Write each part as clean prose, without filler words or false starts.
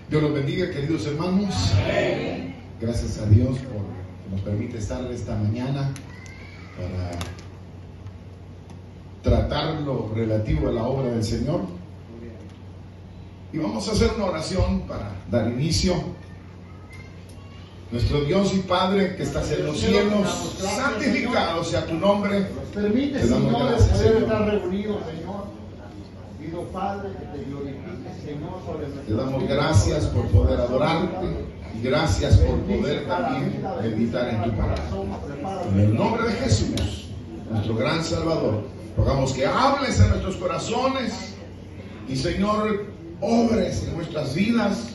Dios los bendiga, queridos hermanos. Amén. Gracias a Dios por que nos permite estar esta mañana para tratar lo relativo a la obra del Señor. Y vamos a hacer una oración para dar inicio. Nuestro Dios y Padre que estás en los cielos, santificado sea tu nombre. Nos permite, Te damos Señor, gracias, poder Señor. estar reunidos, Señor. Pido, Padre, que te glorifiques, Señor, sobre nuestro. Te damos gracias por poder adorarte y gracias por poder también meditar en tu palabra. En el nombre de Jesús, nuestro gran Salvador, rogamos que hables en nuestros corazones y, Señor, obres en nuestras vidas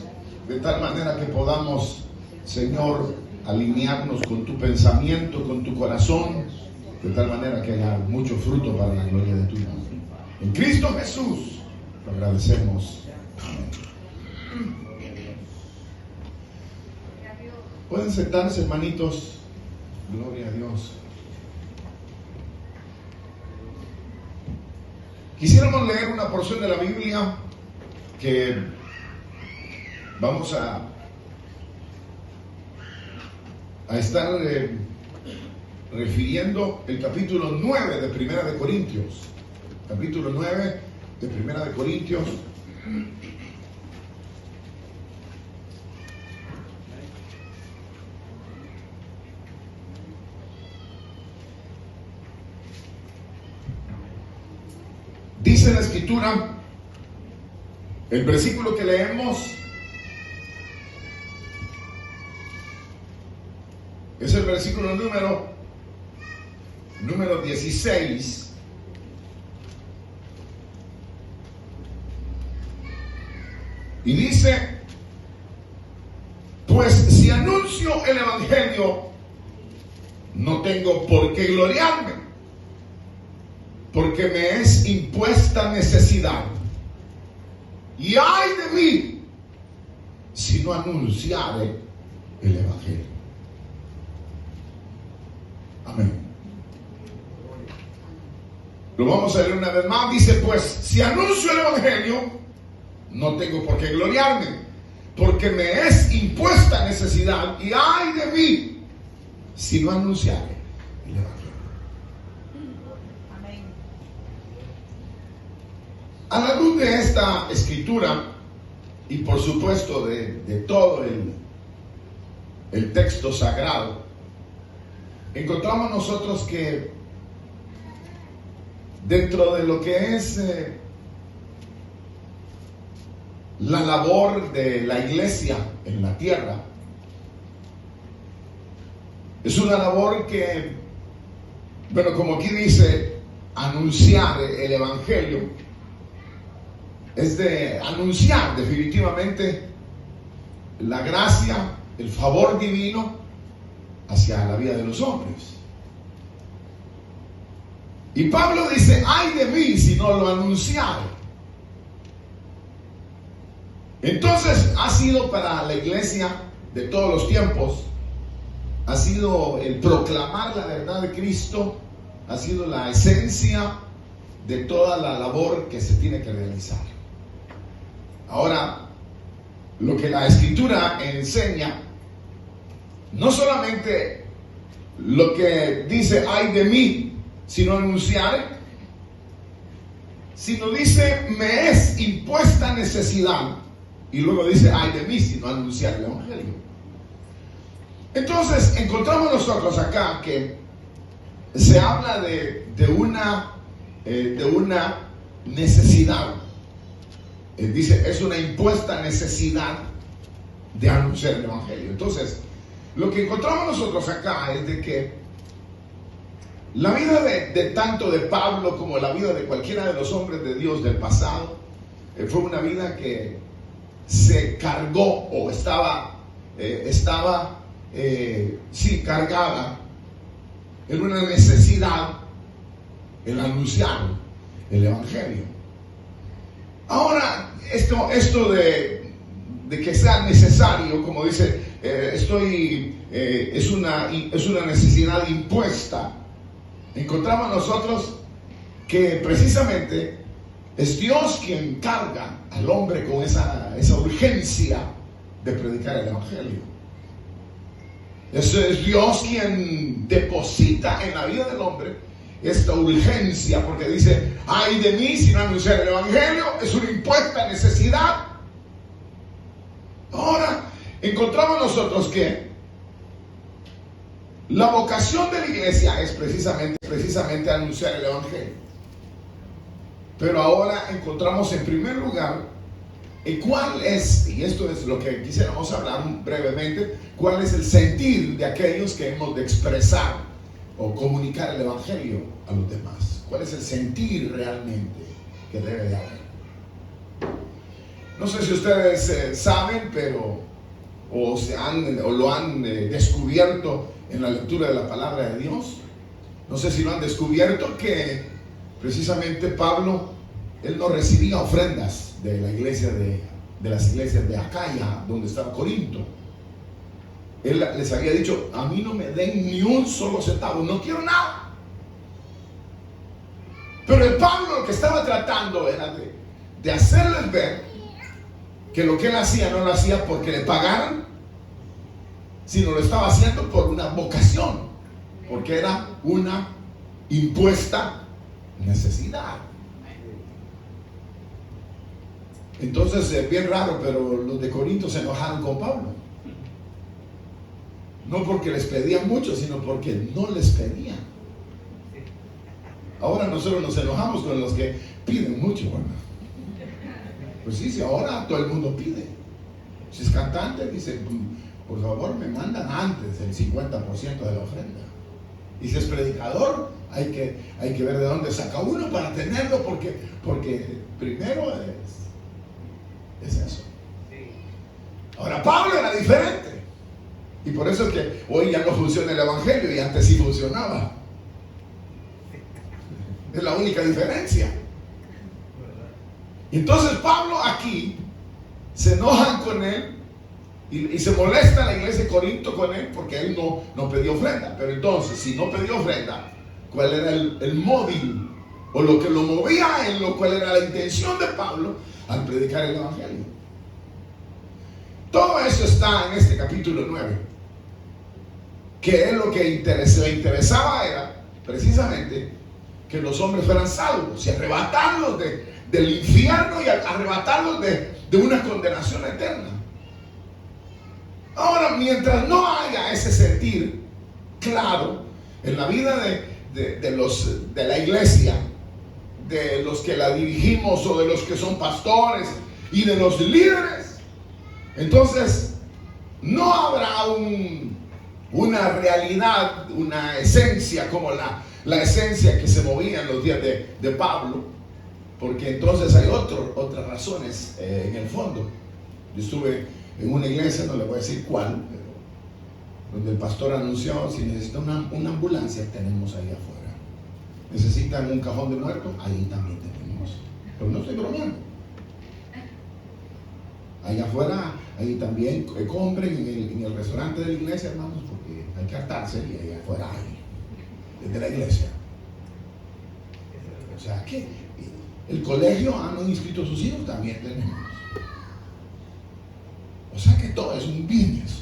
de tal manera que podamos, Señor, alinearnos con tu pensamiento, con tu corazón, de tal manera que haya mucho fruto para la gloria de tu nombre. En Cristo Jesús lo agradecemos. Amén. Pueden sentarse, hermanitos. Gloria a Dios. Quisiéramos leer una porción de la Biblia que vamos a estar refiriendo el capítulo 9 de Primera de Corintios. Capítulo 9 de Primera de Corintios. Dice la Escritura, el versículo que leemos es el versículo número 16. Y dice, pues si anuncio el Evangelio, no tengo por qué gloriarme, porque me es impuesta necesidad. Y ay de mí, si no anunciare el Evangelio. Amén. Lo vamos a leer una vez más. Dice, pues si anuncio el Evangelio, no tengo por qué gloriarme, porque me es impuesta necesidad. Y ay de mí, si no anunciare el Evangelio. Amén. A la luz de esta escritura y por supuesto de todo el texto sagrado, encontramos nosotros que dentro de lo que es la labor de la iglesia en la tierra, es una labor que, bueno, como aquí dice, anunciar el Evangelio, es de anunciar definitivamente la gracia, el favor divino hacia la vida de los hombres. Y Pablo dice, ay de mí si no lo anunciare. Entonces ha sido para la iglesia de todos los tiempos, ha sido el proclamar la verdad de Cristo, ha sido la esencia de toda la labor que se tiene que realizar. Ahora, lo que la Escritura enseña, no solamente lo que dice ay de mí si no anunciare, sino dice me es impuesta necesidad, y luego dice ay de mí si no anunciar el Evangelio. Entonces encontramos nosotros acá que se habla de una necesidad. Dice es una impuesta necesidad de anunciar el Evangelio. Entonces lo que encontramos nosotros acá es de que la vida de tanto de Pablo como la vida de cualquiera de los hombres de Dios del pasado fue una vida que se cargó o estaba cargada en una necesidad, el anunciar el Evangelio. Ahora, esto de que sea necesario, como dice, es una necesidad impuesta. Encontramos nosotros que precisamente es Dios quien carga al hombre con esa urgencia de predicar el evangelio. Es Dios quien deposita en la vida del hombre esta urgencia, porque dice: ay de mí si no anunciar el evangelio, es una impuesta necesidad. Ahora encontramos nosotros que la vocación de la iglesia es precisamente anunciar el evangelio. Pero ahora encontramos en primer lugar cuál es, y esto es lo que quisiéramos hablar brevemente, cuál es el sentir de aquellos que hemos de expresar o comunicar el evangelio a los demás. ¿Cuál es el sentir realmente que debe de haber? No sé si ustedes saben, pero o lo han descubierto en la lectura de la palabra de Dios. No sé si lo han descubierto, que precisamente Pablo, él no recibía ofrendas de la iglesia de las iglesias de Acaya, donde estaba Corinto. Él les había dicho: a mí no me den ni un solo centavo, no quiero nada. Pero el Pablo lo que estaba tratando era de hacerles ver que lo que él hacía no lo hacía porque le pagaran, sino lo estaba haciendo por una vocación, porque era una impuesta necesidad. Entonces, bien raro, pero los de Corinto se enojaron con Pablo. No porque les pedían mucho, sino porque no les pedían. Ahora nosotros nos enojamos con los que piden mucho, ¿verdad? Pues sí, ahora todo el mundo pide. Si es cantante, dice: por favor, me mandan antes el 50% de la ofrenda. Y si es predicador, hay que ver de dónde saca uno para tenerlo, porque primero es eso. Ahora, Pablo era diferente. Y por eso es que hoy ya no funciona el evangelio, y antes sí funcionaba. Es la única diferencia. Y entonces Pablo aquí se enojan con él y se molesta la iglesia de Corinto con él, porque él no pidió ofrenda. Pero entonces, si no pidió ofrenda, ¿cuál era el móvil o lo que lo movía a él, cuál era la intención de Pablo al predicar el evangelio? Todo eso está en este capítulo 9, que es lo que le interesaba era precisamente que los hombres fueran salvos y arrebatarlos del infierno, y arrebatarlos de una condenación eterna. Ahora, mientras no haya ese sentir claro en la vida de la iglesia, de los que la dirigimos, o de los que son pastores y de los líderes, entonces no habrá una realidad, una esencia como la esencia que se movía en los días de Pablo, porque entonces hay otras razones en el fondo. Yo estuve en una iglesia, no le voy a decir cuál, pero donde el pastor anunció: si necesitan una ambulancia, tenemos ahí afuera. Necesitan un cajón de muertos, ahí también tenemos. Pero no estoy bromeando. Allá afuera, ahí también compren en el restaurante de la iglesia, hermanos, porque hay que hartarse, y allá afuera hay, desde la iglesia. O sea que el colegio han inscrito a sus hijos, también tenemos. O sea que todo es un business.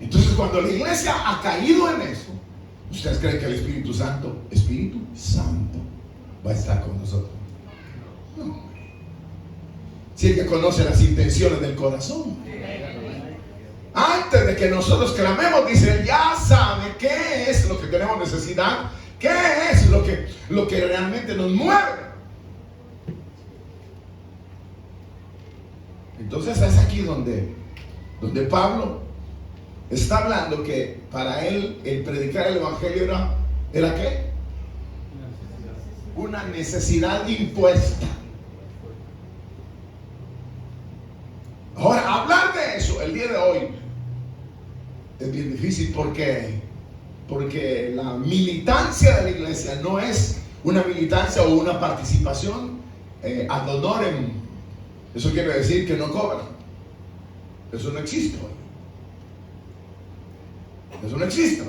Entonces, cuando la iglesia ha caído en eso, ¿ustedes creen que el Espíritu Santo va a estar con nosotros? No. Si ella conoce las intenciones del corazón, antes de que nosotros clamemos, dice: Él ya sabe qué es lo que tenemos necesidad, qué es lo que realmente nos mueve. Entonces es aquí donde Pablo está hablando que para él el predicar el evangelio era ¿qué? Una necesidad impuesta. Ahora, hablar de eso el día de hoy es bien difícil, porque la militancia de la iglesia no es una militancia o una participación ad honorem. Eso quiere decir que no cobran. Eso no existe hoy. Eso no existe.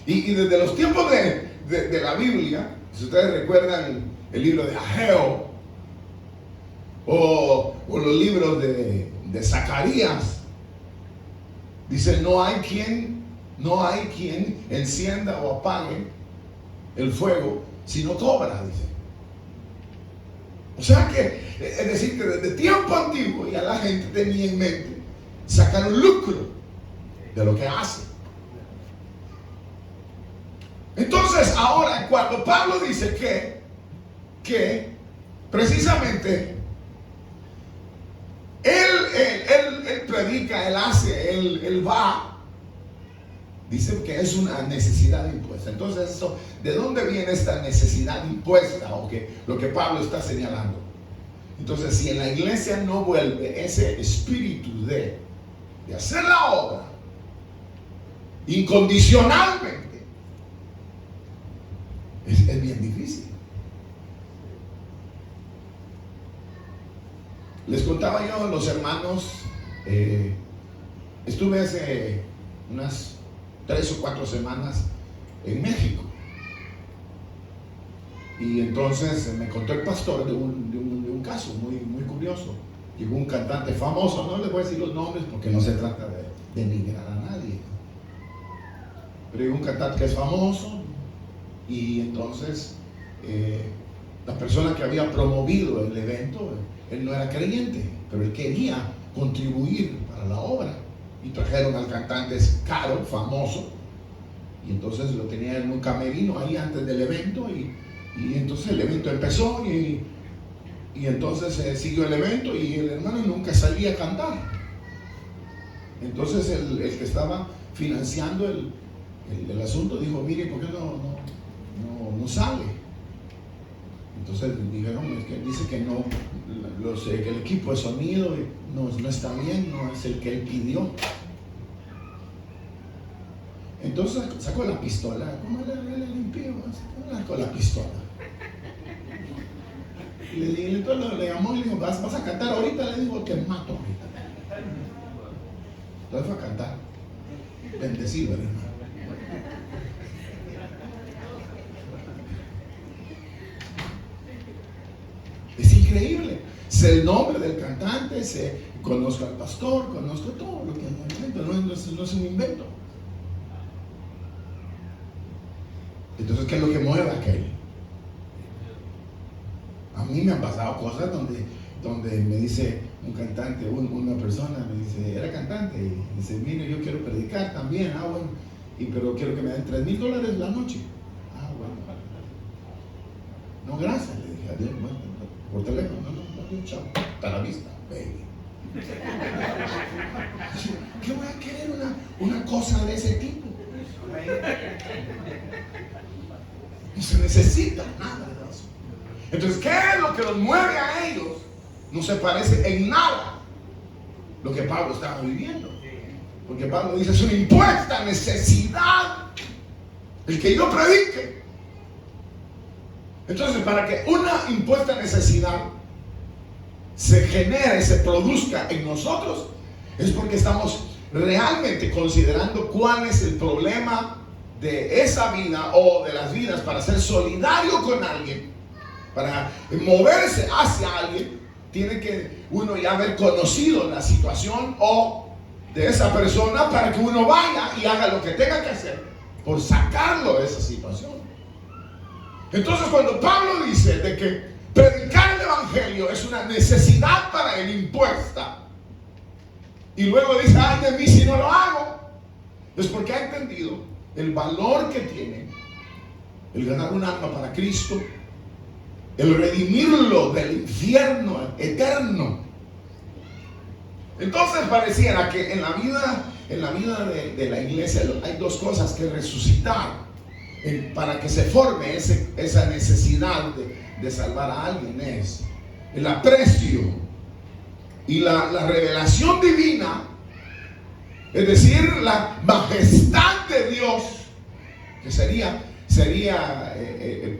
Y desde los tiempos de la Biblia, si ustedes recuerdan el libro de Ageo, o los libros de Zacarías, dice, no hay quien encienda o apague el fuego si no cobra, dice. O sea que, es decir, que desde tiempo antiguo ya la gente tenía en mente sacar un lucro de lo que hace. Entonces ahora, cuando Pablo dice que precisamente él predica, él hace, él va, dice que es una necesidad impuesta. Entonces, eso, ¿de dónde viene esta necesidad impuesta? O que lo que Pablo está señalando. Entonces, si en la iglesia no vuelve ese espíritu de hacer la obra incondicionalmente, es bien difícil. Les contaba yo a los hermanos, estuve hace unas 3 o 4 semanas en México, y entonces me contó el pastor de un caso muy curioso. Llegó un cantante famoso, no les voy a decir los nombres porque no se trata de denigrar a nadie, pero llegó un cantante que es famoso, y entonces la persona que había promovido el evento, él no era creyente, pero él quería contribuir para la obra, y trajeron al cantante caro, famoso, y entonces lo tenía en un camerino ahí antes del evento, y entonces el evento empezó, y entonces siguió el evento, y el hermano nunca salía a cantar. Entonces el que estaba financiando el asunto dijo, mire, ¿por qué no sale? Entonces dijeron, es que dice que no, que el equipo de sonido no está bien, no es el que él pidió. Entonces sacó la pistola. ¿Cómo le limpió? Sacó la pistola. Y entonces le llamó y le dijo, ¿vas a cantar ahorita? Le dijo, te mato ahorita. Entonces fue a cantar. Bendecido el hermano. Es increíble. Sé el nombre del cantante, conozco al pastor, conozco todo lo que no es un invento. Entonces, ¿qué es lo que mueve a aquel? A mí me han pasado cosas donde me dice un cantante, una persona me dice, era cantante, y dice, mire, yo quiero predicar también, bueno, pero quiero que me den $3,000 la noche. Bueno. No, gracias, le dije, adiós, bueno, por teléfono, no, chao, hasta la vista, baby. ¿Qué voy a querer una cosa de ese tipo? No se necesita nada de eso. Entonces, ¿qué es lo que los mueve a ellos? No se parece en nada lo que Pablo estaba viviendo. Porque Pablo dice, es una impuesta necesidad el que yo predique. Entonces, para que una impuesta necesidad se genere, se produzca en nosotros, es porque estamos realmente considerando cuál es el problema de esa vida o de las vidas, para ser solidario con alguien, para moverse hacia alguien. Tiene que uno ya haber conocido la situación o de esa persona para que uno vaya y haga lo que tenga que hacer por sacarlo de esa situación. Entonces, cuando Pablo dice de que predicar el evangelio es una necesidad para él impuesta, y luego dice, ay de mí si no lo hago, es porque ha entendido el valor que tiene el ganar un alma para Cristo, el redimirlo del infierno eterno. Entonces pareciera que en la vida de la iglesia hay dos cosas que resucitar para que se forme esa necesidad de salvar a alguien: es el aprecio y la revelación divina, es decir, la majestad de Dios, que sería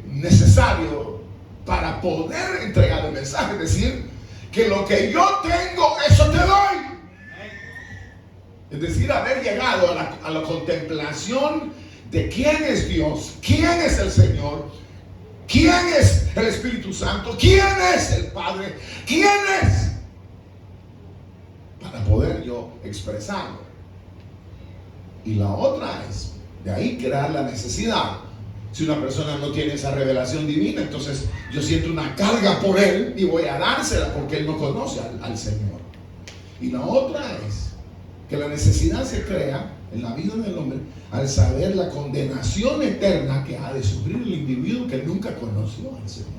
necesario para poder entregar el mensaje. Es decir, que lo que yo tengo, eso te doy. Es decir, haber llegado a la contemplación de quién es Dios, quién es el Señor, ¿Quién es el Espíritu Santo? ¿Quién es el Padre? ¿Quién es? Para poder yo expresarlo. Y la otra es, de ahí crear la necesidad. Si una persona no tiene esa revelación divina, entonces yo siento una carga por él y voy a dársela porque él no conoce al Señor. Y la otra es que la necesidad se crea en la vida del hombre al saber la condenación eterna que ha de sufrir el individuo que nunca conoció al Señor.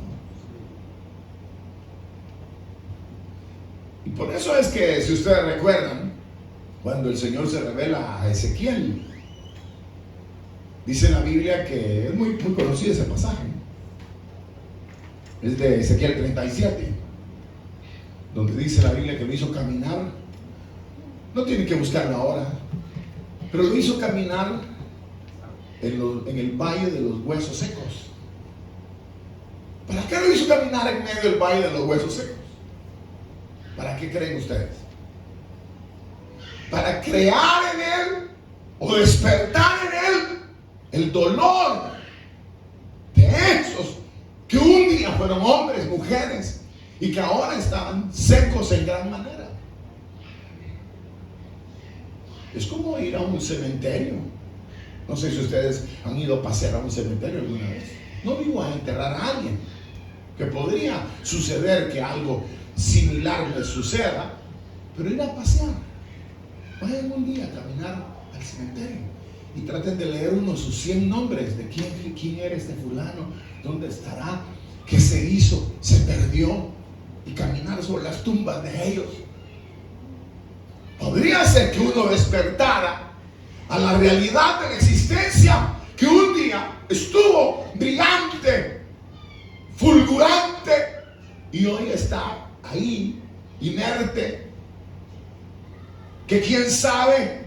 Y por eso es que, si ustedes recuerdan, cuando el Señor se revela a Ezequiel, dice la Biblia que es muy conocido ese pasaje. Es de Ezequiel 37, donde dice la Biblia que lo hizo caminar. No tienen que buscarlo ahora, pero lo hizo caminar en el valle de los huesos secos. ¿Para qué lo hizo caminar en medio del valle de los huesos secos? ¿Para qué creen ustedes? Para crear en él o despertar en él el dolor de esos que un día fueron hombres, mujeres, y que ahora estaban secos en gran manera. Es como ir a un cementerio. No sé si ustedes han ido a pasear a un cementerio alguna vez. No digo a enterrar a alguien, que podría suceder que algo similar les suceda, pero ir a pasear. Vayan un día a caminar al cementerio y traten de leer sus 100 nombres de quién era este fulano, dónde estará, qué se hizo, se perdió, y caminar sobre las tumbas de ellos. Podría ser que uno despertara a la realidad de la existencia que un día estuvo brillante, fulgurante, y hoy está ahí, inerte, que quién sabe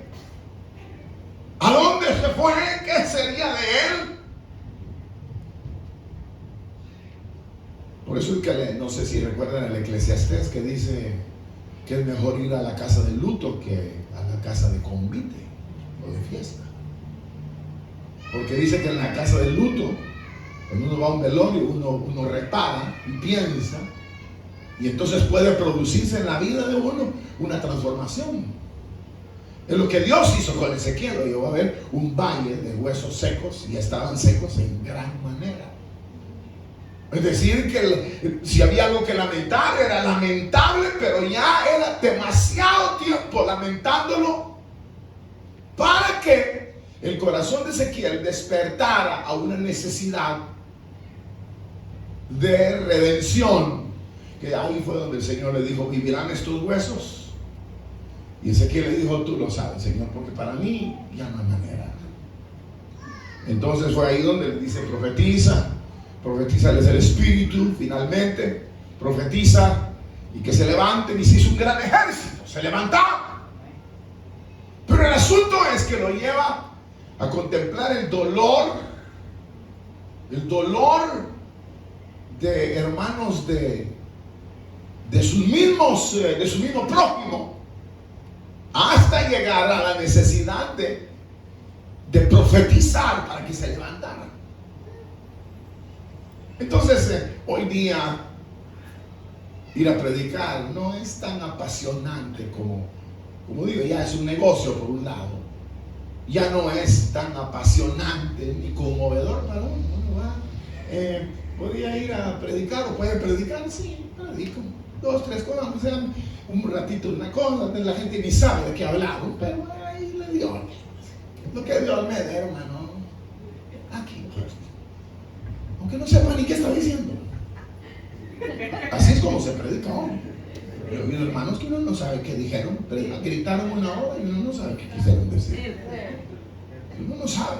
a dónde se fue, qué sería de él. Por eso es que no sé si recuerdan el Eclesiastés, que dice que es mejor ir a la casa de luto que a la casa de convite o de fiesta. Porque dice que en la casa del luto, cuando uno va a un velorio, uno repara y piensa, y entonces puede producirse en la vida de uno una transformación. Es lo que Dios hizo con Ezequiel. Lo llevó a ver un valle de huesos secos, y estaban secos en gran manera. Es decir, que si había algo que lamentar, era lamentable, pero ya era demasiado tiempo lamentándolo para que el corazón de Ezequiel despertara a una necesidad de redención. Que ahí fue donde el Señor le dijo: ¿vivirán estos huesos? Y Ezequiel le dijo: tú lo sabes, Señor, porque para mí ya no hay manera. Entonces fue ahí donde le dice: profetízales el Espíritu, finalmente, profetiza, y que se levanten. Y se hizo un gran ejército, se levantaron. Pero el asunto es que lo lleva a contemplar el dolor de hermanos de su mismo prójimo, hasta llegar a la necesidad de profetizar para que se levantaran. Entonces, hoy día ir a predicar no es tan apasionante como digo, ya es un negocio por un lado. Ya no es tan apasionante ni conmovedor para uno. Uno va, ¿podría ir a predicar o puede predicar? Sí, predico. 2, 3 cosas, o sea, un ratito una cosa, la gente ni sabe de qué hablaron, pero ahí le dio lo que Dios me dé, hermano. Aquí, pues. Aunque no sepa ni qué está diciendo. Así es como se predica hoy. Pero hay hermanos que uno no sabe qué dijeron, pero gritaron una hora y uno no sabe qué quisieron decir. Uno no sabe.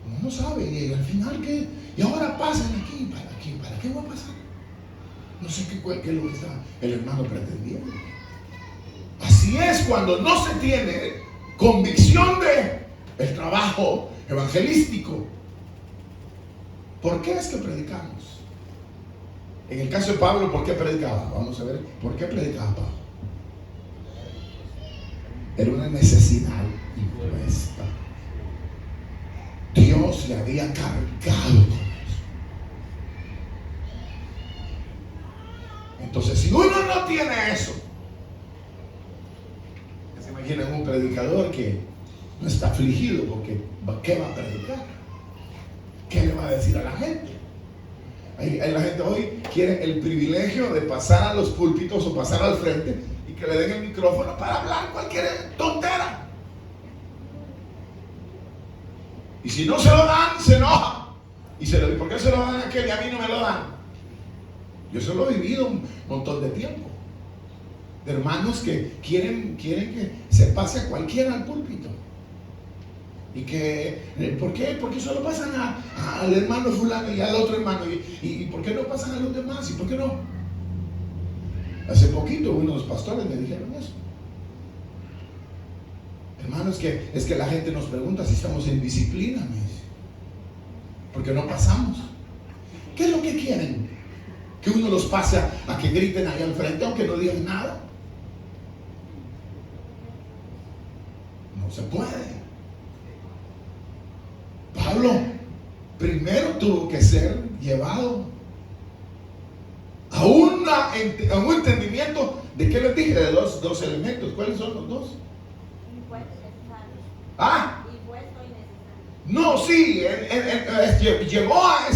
Uno no sabe. Y al final, ¿qué? Y ahora pasan aquí, ¿para qué va a pasar? No sé qué es lo que está el hermano pretendiendo. Así es cuando no se tiene convicción de el trabajo evangelístico. ¿Por qué es que predicamos? En el caso de Pablo, ¿por qué predicaba? Vamos a ver, ¿por qué predicaba Pablo? Era una necesidad impuesta. Dios le había cargado con tiene eso. ¿Se imaginan un predicador que no está afligido porque ¿qué va a predicar? ¿Qué le va a decir a la gente? La gente hoy quiere el privilegio de pasar a los púlpitos o pasar al frente y que le den el micrófono para hablar cualquier tontera. Y si no se lo dan, se enoja. ¿Y por qué se lo dan a aquel y a mí no me lo dan? Yo eso lo he vivido un montón de tiempo. De hermanos que quieren que se pase a cualquiera al púlpito. Y que, ¿por qué? Porque solo pasan al hermano fulano y al otro hermano. ¿Y por qué no pasan a los demás? ¿Y por qué no? Hace poquito unos pastores me dijeron eso. Hermanos, es que la gente nos pregunta si estamos en disciplina, me dice. Porque no pasamos. ¿Qué es lo que quieren? Que uno los pase a que griten ahí al frente aunque no digan nada. No se puede. Pablo primero tuvo que ser llevado a un entendimiento de qué les dije, de dos elementos. ¿Cuáles son los dos? Ah, no, sí, llegó a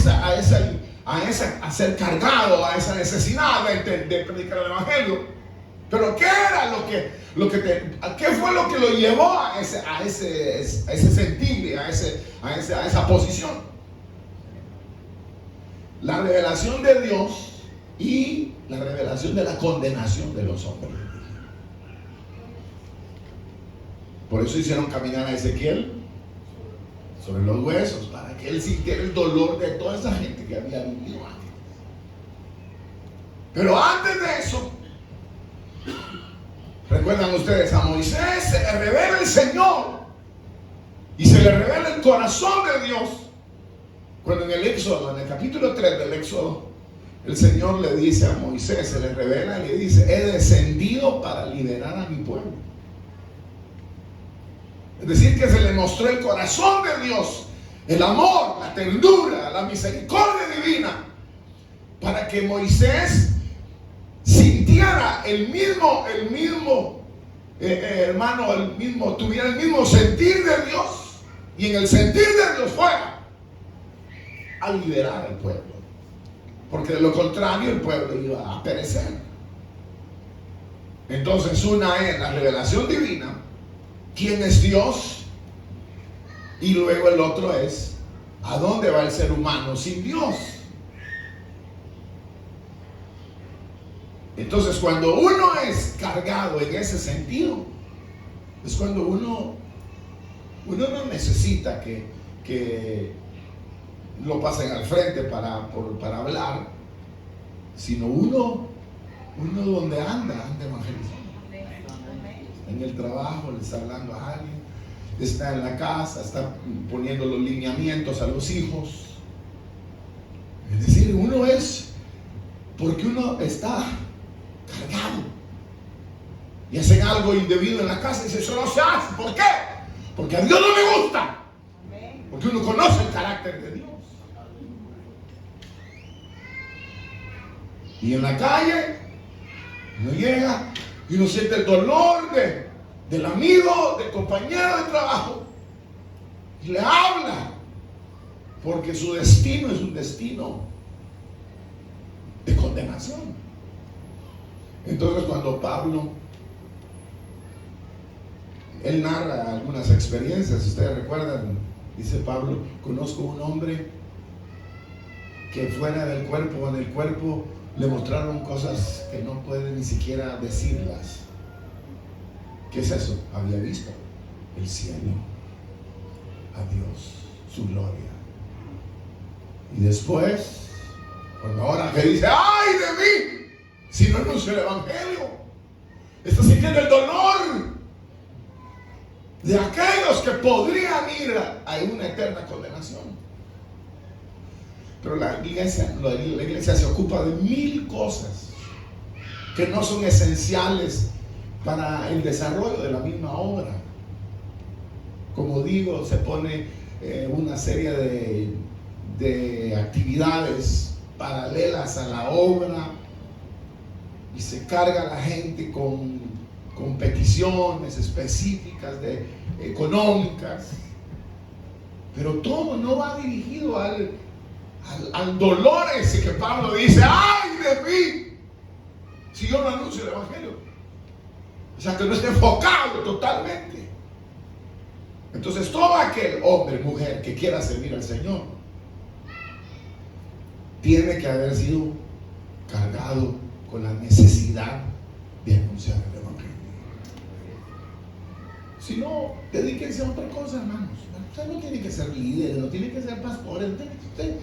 ser cargado a esa necesidad de predicar el evangelio. Pero ¿qué era qué fue lo que lo llevó a ese sentir, a esa posición? La revelación de Dios y la revelación de la condenación de los hombres. Por eso hicieron caminar a Ezequiel sobre los huesos, para que él sintiera el dolor de toda esa gente que había vivido antes. Pero antes de eso, recuerdan ustedes, a Moisés se le revela el Señor y se le revela el corazón de Dios. Cuando en el Éxodo, en el capítulo 3 del Éxodo, el Señor le dice a Moisés, se le revela y le dice: he descendido para liberar a mi pueblo. Es decir, que se le mostró el corazón de Dios, el amor, la ternura, la misericordia divina, para que Moisés sintiera tuviera el mismo sentir de Dios, y en el sentir de Dios fuera a liberar al pueblo, porque de lo contrario el pueblo iba a perecer. Entonces, una es la revelación divina, quién es Dios, y luego el otro es a dónde va el ser humano sin Dios. Entonces, cuando uno es cargado en ese sentido, es cuando uno no necesita que lo pasen al frente para hablar, sino uno donde anda evangelizando. En el trabajo le está hablando a alguien, está en la casa, está poniendo los lineamientos a los hijos. Es decir, uno es porque uno está cargado y hacen algo indebido en la casa y dice: eso no se hace. ¿Por qué? Porque a Dios no le gusta, porque uno conoce el carácter de Dios. Y en la calle uno llega y uno siente el dolor del amigo, del compañero de trabajo, y le habla, porque su destino es un destino de condenación. Entonces, cuando Pablo, él narra algunas experiencias, ustedes recuerdan, dice Pablo: conozco un hombre que fuera del cuerpo o en el cuerpo le mostraron cosas que no puede ni siquiera decirlas. ¿Qué es eso? Había visto el cielo, a Dios, su gloria. Y después, cuando ahora que dice: ¡ay de mí! Si no anuncio el evangelio, está sintiendo el dolor de aquellos que podrían ir a una eterna condenación. Pero la iglesia se ocupa de 1000 cosas que no son esenciales para el desarrollo de la misma obra. Como digo, se pone una serie de actividades paralelas a la obra y se carga a la gente con peticiones específicas económicas, pero todo no va dirigido al dolor ese que Pablo dice: ¡ay de mí! Si yo no anuncio el evangelio. O sea, que no esté enfocado totalmente. Entonces, todo aquel hombre, mujer que quiera servir al Señor tiene que haber sido cargado con la necesidad de anunciar el evangelio. Si no, dedíquense a otra cosa, hermanos. Usted no tiene que ser líder, no tiene que ser pastor. Usted,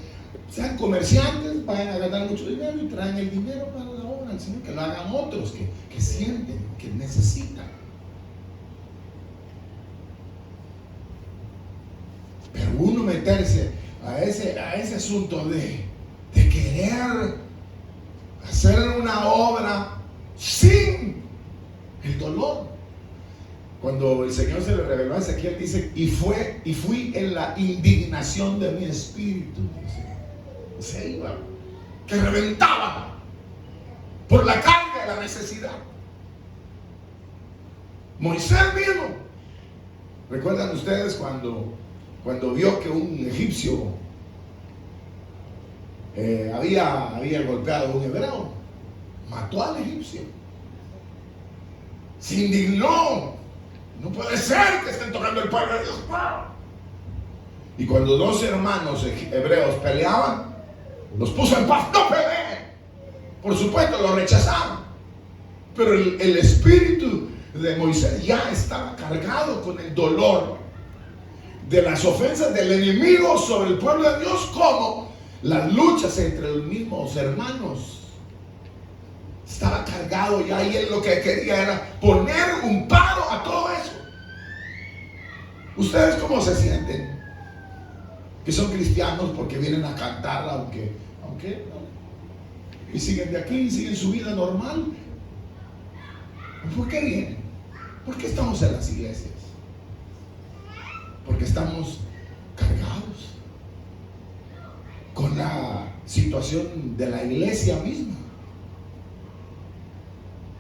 sean comerciantes, vayan a ganar mucho dinero y traen el dinero para la obra, sino que lo hagan otros que sienten, que necesitan. Pero uno meterse a ese asunto de querer hacer una obra sin el dolor. Cuando el Señor se le reveló a Ezequiel, dice: y fui en la indignación de mi espíritu. Se iba, que reventaba por la carga de la necesidad. Moisés mismo, ¿recuerdan ustedes cuando vio que un egipcio había golpeado a un hebreo? Mató al egipcio. Se indignó. No puede ser que estén tocando el pueblo de Dios. Y cuando dos hermanos hebreos peleaban, los puso en paz. ¡No peleen! Por supuesto, lo rechazaron. Pero el espíritu de Moisés ya estaba cargado con el dolor de las ofensas del enemigo sobre el pueblo de Dios, como las luchas entre los mismos hermanos. Estaba cargado ya, y él lo que quería era poner un paro a todo eso. ¿Ustedes cómo se sienten? Que son cristianos porque vienen a cantar, aunque y siguen de aquí y siguen su vida normal. ¿Por qué vienen? ¿Por qué estamos en las iglesias? Porque estamos cargados con la situación de la iglesia misma.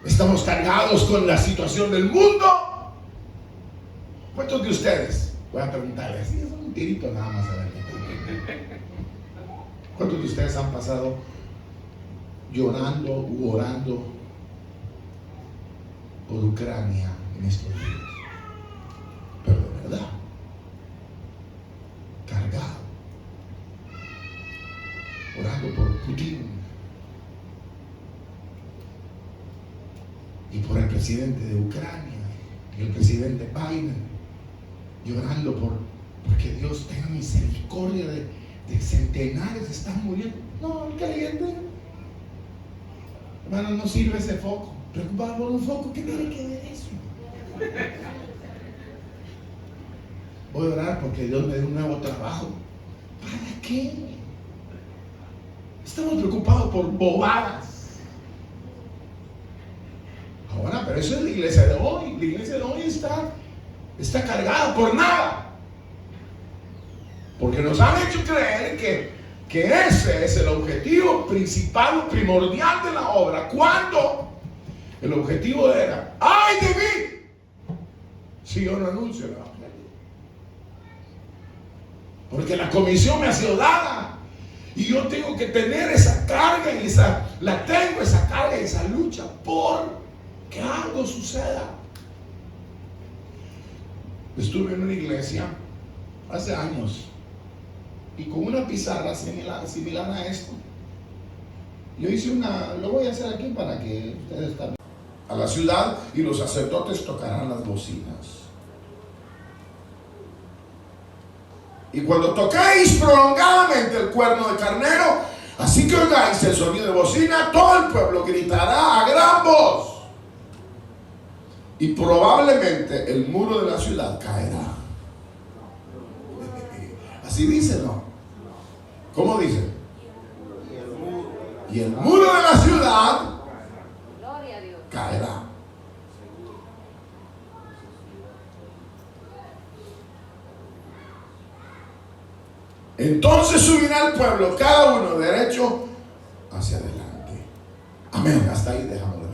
Estamos cargados con la situación del mundo. ¿Cuántos de ustedes? Voy a preguntarles, es un tirito nada más, a ver. ¿Cuántos de ustedes han pasado llorando u orando por Ucrania en estos días? Pero de verdad, cargado, orando por Putin y por el presidente de Ucrania y el presidente Biden, llorando porque Dios tenga misericordia de centenares están muriendo. No, el creyente, hermano, no sirve ese foco. Preocupado por un foco, ¿qué tiene que ver eso? Voy a orar porque Dios me dé un nuevo trabajo. ¿Para qué? Estamos preocupados por bobadas. Ahora, pero eso es la iglesia de hoy. La iglesia de hoy está cargada por nada. Porque nos han hecho creer que ese es el objetivo principal, primordial de la obra, cuando el objetivo era: ¡ay de mí! Si yo no anuncio el evangelio. Porque la comisión me ha sido dada y yo tengo que tener esa carga y esa carga y esa lucha por que algo suceda. Estuve en una iglesia hace años y con una pizarra similar a esto. Yo hice lo voy a hacer aquí para que ustedes también. A la ciudad, y los sacerdotes tocarán las bocinas. Y cuando toquéis prolongadamente el cuerno de carnero, así que oigáis el sonido de bocina, todo el pueblo gritará a gran voz. Y probablemente el muro de la ciudad caerá. Así dice, ¿no? ¿Cómo dice? Y el muro de la ciudad caerá. Entonces subirá el pueblo, cada uno derecho hacia adelante. Amén. Hasta ahí dejamos.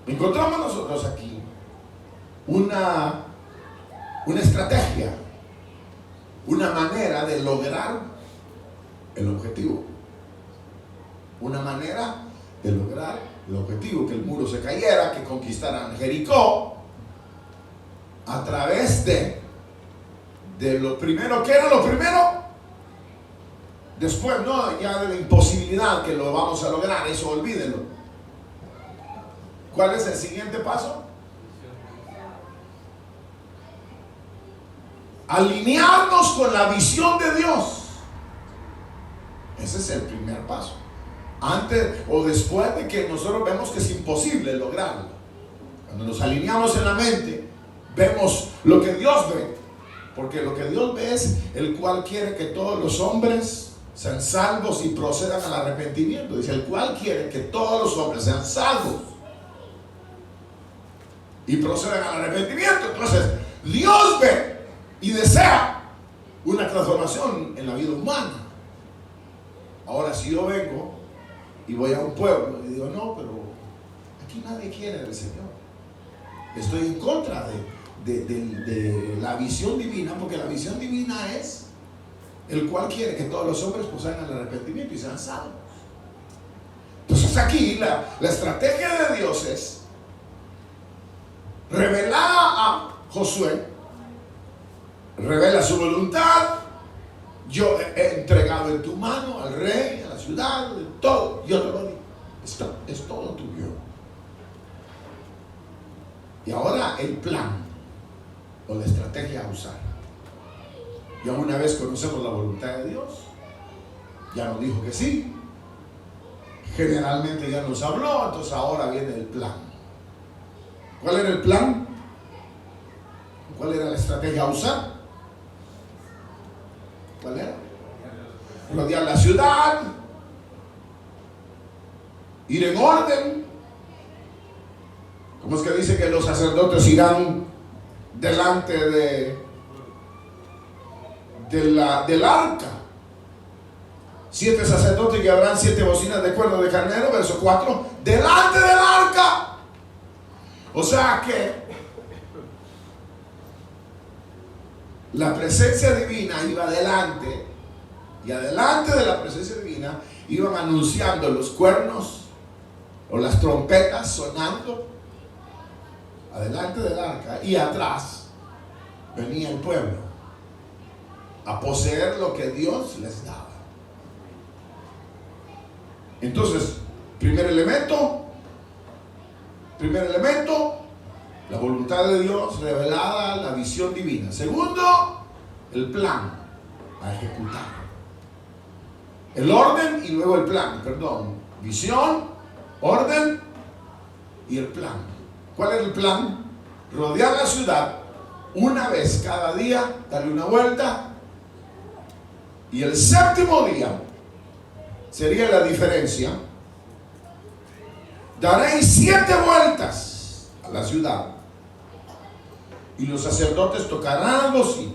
encontramos nosotros aquí una estrategia, una manera de lograr el objetivo. Una manera de lograr el objetivo, que el muro se cayera, que conquistaran Jericó, a través de lo primero. ¿Qué era lo primero? Después, no, ya de la imposibilidad que lo vamos a lograr, eso olvídenlo. ¿Cuál es el siguiente paso? Alinearnos con la visión de Dios. Ese es el primer paso. Antes o después de que nosotros vemos que es imposible lograrlo. Cuando nos alineamos en la mente, vemos lo que Dios ve. Porque lo que Dios ve es el cual quiere que todos los hombres sean salvos y procedan al arrepentimiento. Dice, el cual quiere que todos los hombres sean salvos y procedan al arrepentimiento. Entonces, Dios ve y desea una transformación en la vida humana. Ahora, si yo vengo y voy a un pueblo y digo, no, pero aquí nadie quiere del Señor, estoy en contra de la visión divina, porque la visión divina es el cual quiere que todos los hombres procedan al arrepentimiento y sean salvos. Entonces aquí la estrategia de Dios es revelar a Josué, revela su voluntad. Yo he entregado en tu mano al rey, a la ciudad, todo. Yo te lo digo. Esto es todo tuyo. Y ahora el plan o la estrategia a usar. Ya una vez conocemos la voluntad de Dios, ya nos dijo que sí, generalmente ya nos habló, entonces ahora viene el plan. ¿Cuál era el plan? ¿Cuál era la estrategia a usar? ¿Cuál era? Rodear la ciudad, ir en orden. ¿Cómo es que dice que los sacerdotes irán delante del arca? 7 sacerdotes y habrán 7 bocinas de cuerno de carnero, verso 4, delante del arca. O sea que la presencia divina iba adelante, y adelante de la presencia divina iban anunciando los cuernos o las trompetas sonando adelante del arca, y atrás venía el pueblo a poseer lo que Dios les daba. Entonces, primer elemento, la voluntad de Dios revelada, la visión divina. Segundo, el plan a ejecutar. El orden y luego el plan, visión, orden y el plan. ¿Cuál es el plan? Rodear la ciudad una vez cada día, darle una vuelta, y el 7º día sería la diferencia. Daréis 7 vueltas a la ciudad, y los sacerdotes tocarán bocinas,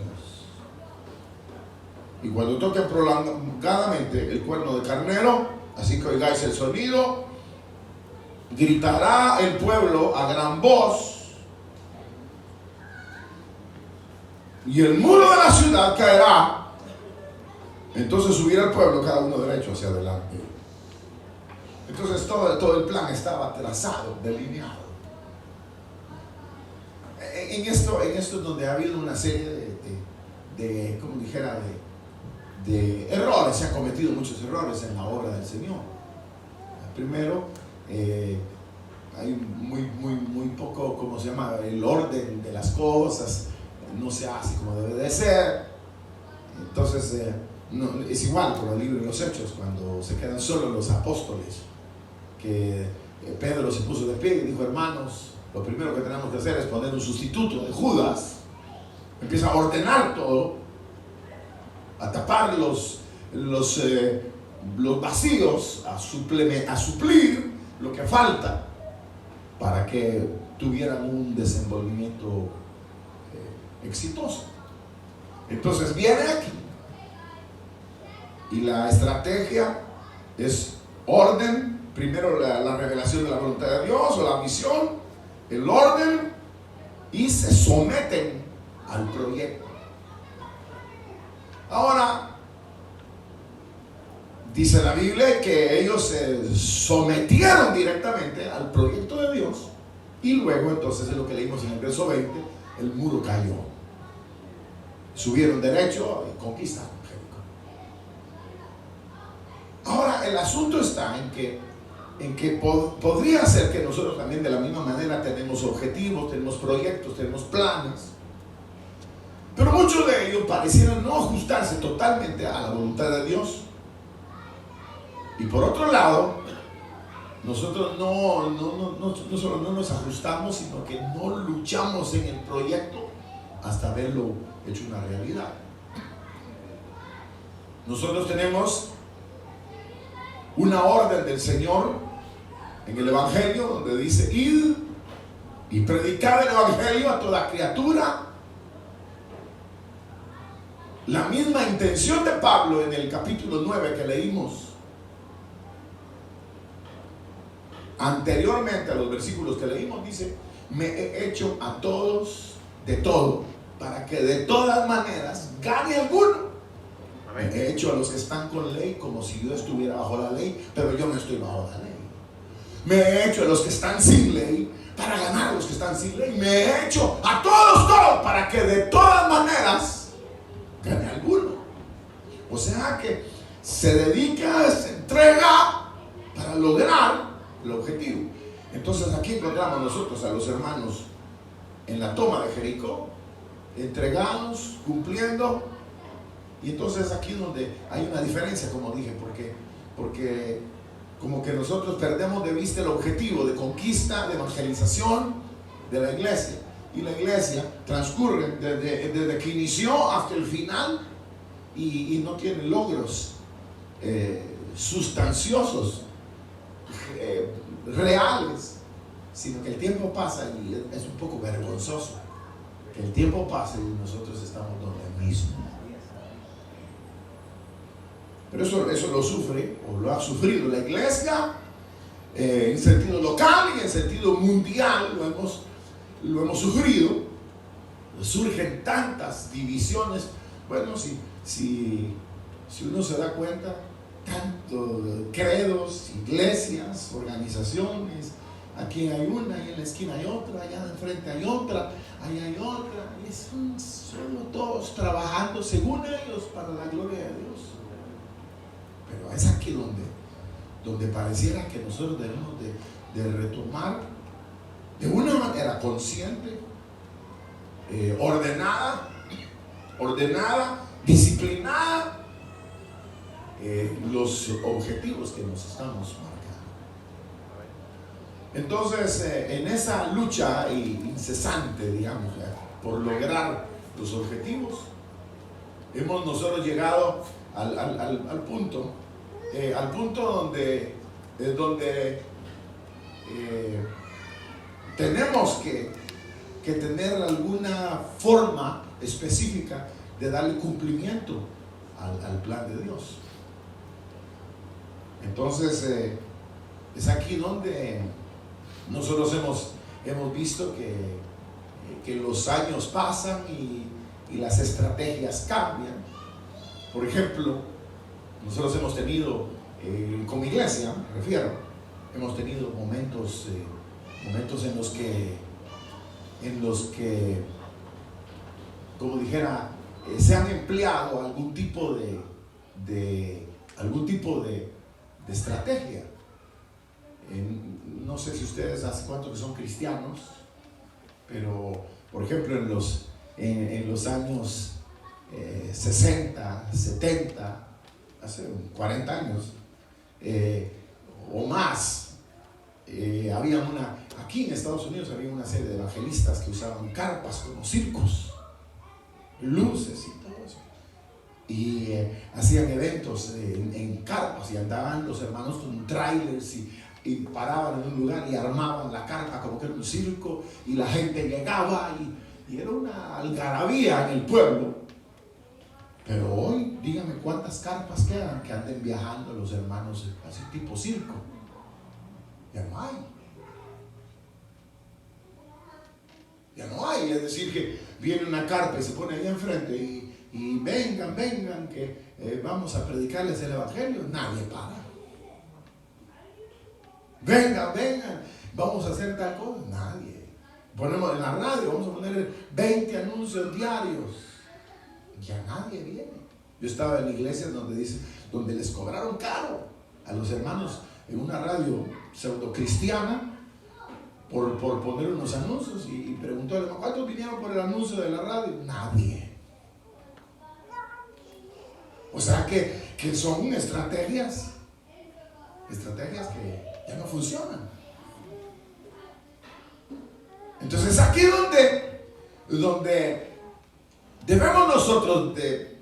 y cuando toquen prolongadamente el cuerno de carnero, así que oigáis el sonido, gritará el pueblo a gran voz, y el muro de la ciudad caerá. Entonces subirá el pueblo cada uno derecho hacia adelante. Entonces todo el plan estaba trazado, delineado. En esto es donde ha habido una serie de como dijera, de errores. Se han cometido muchos errores en la obra del Señor. Primero, hay muy poco, ¿cómo se llama? El orden de las cosas no se hace como debe de ser. Entonces, no, es igual con el libro de los Hechos, cuando se quedan solo los apóstoles, que Pedro se puso de pie y dijo: hermanos, lo primero que tenemos que hacer es poner un sustituto de Judas. Empieza a ordenar todo, a tapar los vacíos, a suplir lo que falta para que tuvieran un desenvolvimiento exitoso. Entonces viene aquí, y la estrategia es orden. Primero la revelación de la voluntad de Dios o la misión, el orden y se someten al proyecto. Ahora, dice la Biblia que ellos se sometieron directamente al proyecto de Dios y luego entonces es lo que leímos en el verso 20, el muro cayó. Subieron derecho y conquistaron Jericó. Ahora el asunto está en que podría ser que nosotros también de la misma manera tenemos objetivos, tenemos proyectos, tenemos planes, pero muchos de ellos parecieran no ajustarse totalmente a la voluntad de Dios. Y por otro lado, nosotros no solo no nos ajustamos, sino que no luchamos en el proyecto hasta verlo hecho una realidad. Nosotros tenemos una orden del Señor en el Evangelio donde dice: id y predicad el Evangelio a toda criatura. La misma intención de Pablo en el capítulo 9 que leímos anteriormente a los versículos que leímos, dice: me he hecho a todos de todo, para que de todas maneras gane alguno. Me he hecho a los que están con ley como si yo estuviera bajo la ley, pero yo no estoy bajo la ley. Me he hecho a los que están sin ley para ganar a los que están sin ley. Me he hecho a todos para que de todas maneras gane alguno. O sea que se dedica, se entrega para lograr el objetivo. Entonces aquí encontramos nosotros a los hermanos en la toma de Jericó, entregados, cumpliendo. Y entonces aquí donde hay una diferencia, como dije, porque como que nosotros perdemos de vista el objetivo de conquista, de evangelización de la iglesia. Y la iglesia transcurre desde que inició hasta el final y no tiene logros sustanciosos, reales, sino que el tiempo pasa y es un poco vergonzoso que el tiempo pase y nosotros estamos donde mismo. Pero eso lo sufre o lo ha sufrido la iglesia en sentido local y en sentido mundial. Lo hemos sufrido. Surgen tantas divisiones. Bueno, si uno se da cuenta, tanto credos, iglesias, organizaciones. Aquí hay una, ahí en la esquina hay otra, allá de frente hay otra, ahí hay otra. Y son solo todos trabajando según ellos para la gloria de Dios. Pero es aquí donde pareciera que nosotros debemos de retomar de una manera consciente, ordenada, disciplinada, los objetivos que nos estamos marcando. Entonces, en esa lucha incesante, digamos, por lograr los objetivos, hemos nosotros llegado al punto donde tenemos que tener alguna forma específica de darle cumplimiento al plan de Dios. Entonces es aquí donde nosotros hemos visto que los años pasan y las estrategias cambian. Por ejemplo, nosotros hemos tenido, como iglesia, me refiero, hemos tenido momentos en los que, como dijera, se han empleado algún tipo de estrategia. No sé si ustedes hace cuánto que son cristianos, pero por ejemplo en los años 60, 70, hace 40 años o más, aquí en Estados Unidos había una serie de evangelistas que usaban carpas como circos, luces y todo eso, y hacían eventos en carpas, y andaban los hermanos con trailers y paraban en un lugar y armaban la carpa como que era un circo, y la gente llegaba y era una algarabía en el pueblo. Pero hoy, dígame cuántas carpas quedan que anden viajando los hermanos así tipo circo. Ya no hay. hoy es decir que viene una carpa y se pone ahí enfrente y vengan, que vamos a predicarles el evangelio. Nadie para. Vengan, vamos a hacer tal cosa. Nadie. Ponemos en la radio, vamos a poner 20 anuncios diarios. Ya nadie viene. Yo estaba en iglesias donde les cobraron caro a los hermanos en una radio pseudo cristiana por poner unos anuncios, y preguntó al hermano: ¿cuántos vinieron por el anuncio de la radio? Nadie. O sea que son estrategias que ya no funcionan. Entonces aquí donde debemos nosotros de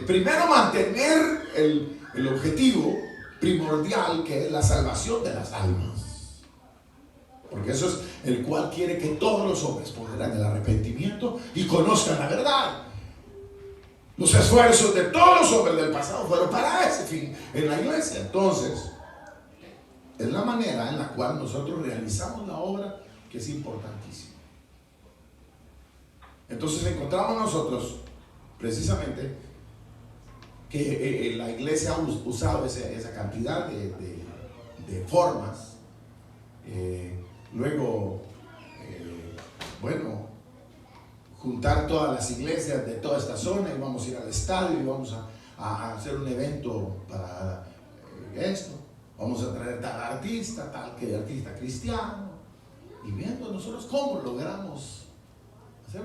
primero mantener el objetivo primordial, que es la salvación de las almas, porque eso es el cual quiere que todos los hombres pongan el arrepentimiento y conozcan la verdad. Los esfuerzos de todos los hombres del pasado fueron para ese fin en la iglesia. Entonces es la manera en la cual nosotros realizamos la obra, que es importantísima. Entonces encontramos nosotros precisamente que la iglesia ha usado esa cantidad de formas. Luego, juntar todas las iglesias de toda esta zona, y vamos a ir al estadio y vamos a hacer un evento para esto. Vamos a traer tal artista cristiano, y viendo nosotros cómo logramos hacer.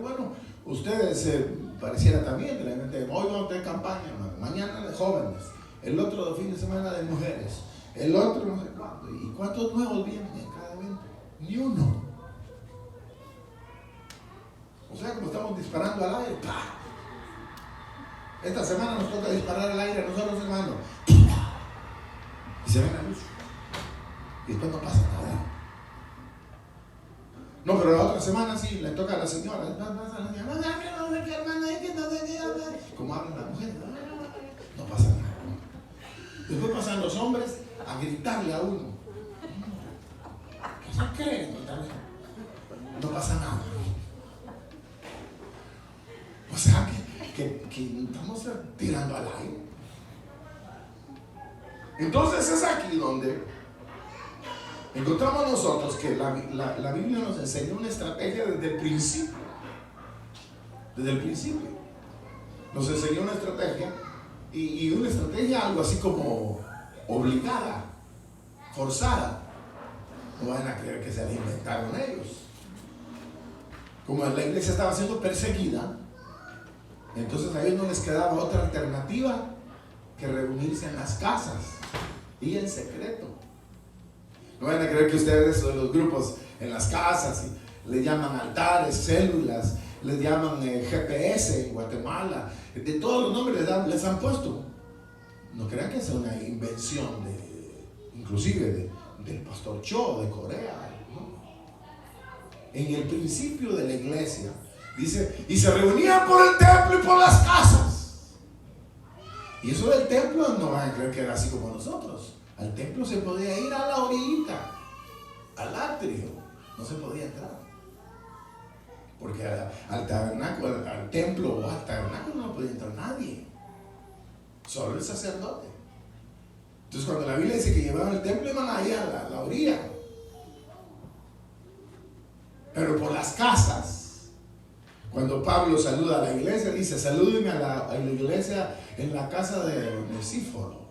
Ustedes pareciera también que la gente: hoy vamos a tener campaña, mañana de jóvenes, el otro fin de semana de mujeres, el otro no sé cuánto. ¿Y cuántos nuevos vienen en cada evento? Ni uno. O sea, como estamos disparando al aire. ¡Pah! Esta semana nos toca disparar al aire a nosotros, hermanos. Y se ve la luz. Y después no pasa nada. No, pero la otra semana sí, le toca a la señora. Como hablan las mujeres, no pasa nada. Después pasan los hombres a gritarle a uno. ¿Qué se creen? No pasa nada. O sea que estamos tirando al aire. Entonces es aquí donde encontramos nosotros que la Biblia nos enseña una estrategia desde el principio. Desde el principio nos enseñó una estrategia, y una estrategia algo así como obligada, forzada. No van a creer que se la inventaron ellos. Como la iglesia estaba siendo perseguida, entonces a ellos no les quedaba otra alternativa que reunirse en las casas y en secreto. No van a creer que ustedes, de los grupos en las casas, le llaman altares, células, les llaman GPS en Guatemala, de todos los nombres les han puesto. No crean que sea una invención inclusive del pastor Cho de Corea, ¿no? En el principio de la iglesia dice: y se reunían por el templo y por las casas. Y eso del templo no van a creer que era así como nosotros. Al templo se podía ir a la orillita, al atrio, no se podía entrar. Porque al tabernáculo, al templo o al tabernáculo no podía entrar nadie, solo el sacerdote. Entonces cuando la Biblia dice que llevaban el templo, iban ahí a la orilla. Pero por las casas, cuando Pablo saluda a la iglesia, dice: salúdenme a la iglesia en la casa de Onesíforo,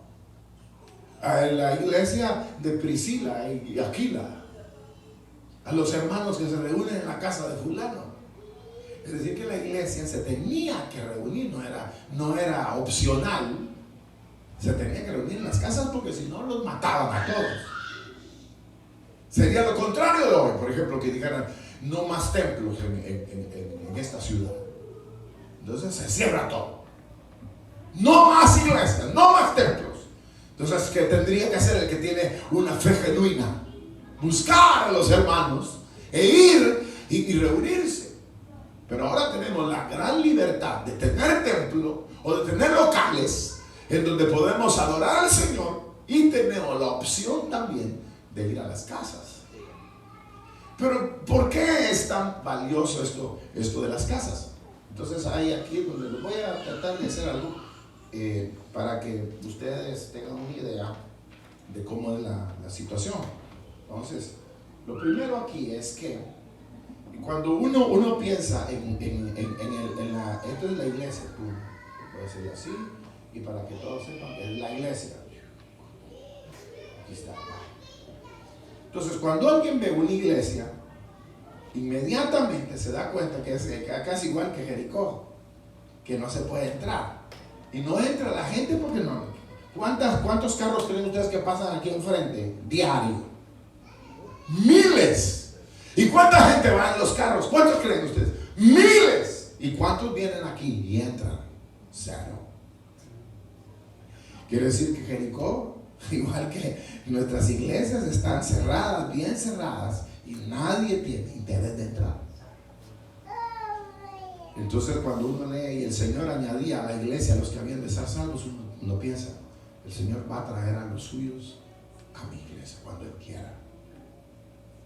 a la iglesia de Priscila y Aquila, a los hermanos que se reúnen en la casa de fulano. Es decir, que la iglesia se tenía que reunir, no era opcional. Se tenía que reunir en las casas, porque si no los mataban a todos. Sería lo contrario de hoy, por ejemplo, que dijeran: no más templos en esta ciudad. Entonces se cierra todo. No más iglesias, no más templos. Entonces, ¿qué tendría que hacer el que tiene una fe genuina? Buscar a los hermanos e ir y reunirse. Pero ahora tenemos la gran libertad de tener templo o de tener locales en donde podemos adorar al Señor, y tenemos la opción también de ir a las casas. Pero ¿por qué es tan valioso esto de las casas? Entonces hay aquí donde les voy a tratar de hacer algo para que ustedes tengan una idea de cómo es la situación. Entonces, lo primero aquí es que cuando uno piensa en esto es la iglesia, puede ser así, y para que todos sepan, es la iglesia. Aquí está. Entonces, cuando alguien ve una iglesia, inmediatamente se da cuenta que es casi igual que Jericó, que no se puede entrar. Y no entra la gente porque no. ¿Cuántos carros creen ustedes que pasan aquí enfrente? Diario. Miles. ¿Y cuánta gente va en los carros? ¿Cuántos creen ustedes? Miles. ¿Y cuántos vienen aquí y entran? Cero. Quiere decir que Jericó, igual que nuestras iglesias, están cerradas, bien cerradas, y nadie tiene interés de entrar. Entonces, cuando uno lee y el Señor añadía a la iglesia a los que habían de ser salvos, uno piensa, el Señor va a traer a los suyos a mi iglesia cuando Él quiera.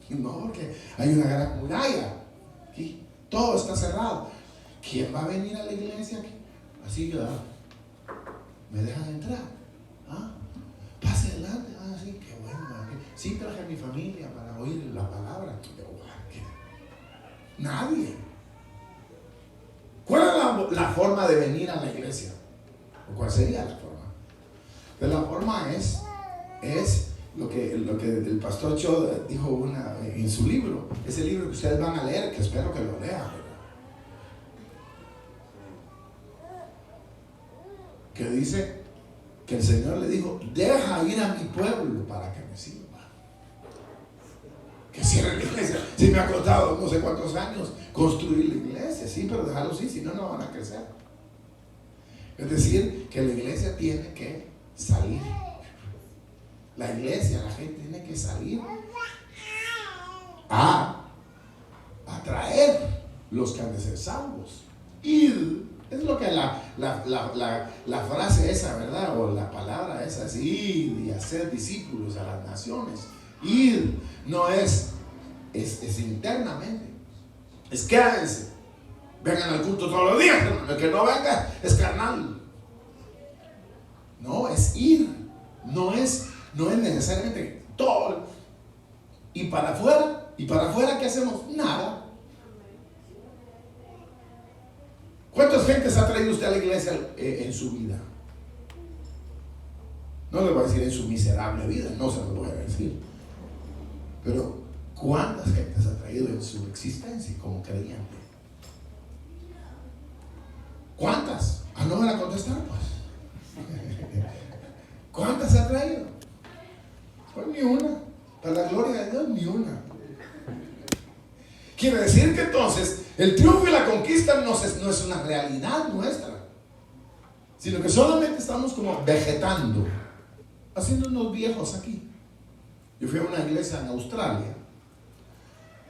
No, porque hay una gran muralla aquí, todo está cerrado. ¿Quién va a venir a la iglesia aquí? Así yo, ¿me dejan entrar? ¿Ah? Pase adelante. Ah, sí, qué bueno. Sí, traje a mi familia para oír la palabra. Nadie. ¿Cuál es la forma de venir a la iglesia? ¿O cuál sería la forma? Pues la forma es lo que el pastor Cho dijo en su libro, ese libro que ustedes van a leer, que espero que lo lean, ¿verdad? Que dice que el Señor le dijo, deja ir a mi pueblo para que me sirva. Que cierre la iglesia. Si me ha costado no sé cuántos años construir la iglesia, sí, pero dejarlos ir, si no, no van a crecer. Es decir, que la iglesia tiene que salir. La iglesia, la gente tiene que salir a atraer los que han de ser salvos. Ir, es lo que la frase esa, ¿verdad? O la palabra esa es ir y hacer discípulos a las naciones. Ir no es internamente. Es quédense. Vengan al culto todos los días. El que no venga es carnal. No, es ir. No es necesariamente todo. Y para afuera, ¿qué hacemos? Nada. ¿Cuántas gentes ha traído usted a la iglesia en su vida? No le voy a decir en su miserable vida, no se lo voy a decir. Pero ¿cuántas gentes ha traído en su existencia como creyente? ¿Cuántas? No me la contestaron, pues. ¿Cuántas ha traído? Pues ni una. Para la gloria de Dios, ni una. Quiere decir que entonces el triunfo y la conquista no es una realidad nuestra, sino que solamente estamos como vegetando, haciéndonos viejos aquí. Yo fui a una iglesia en Australia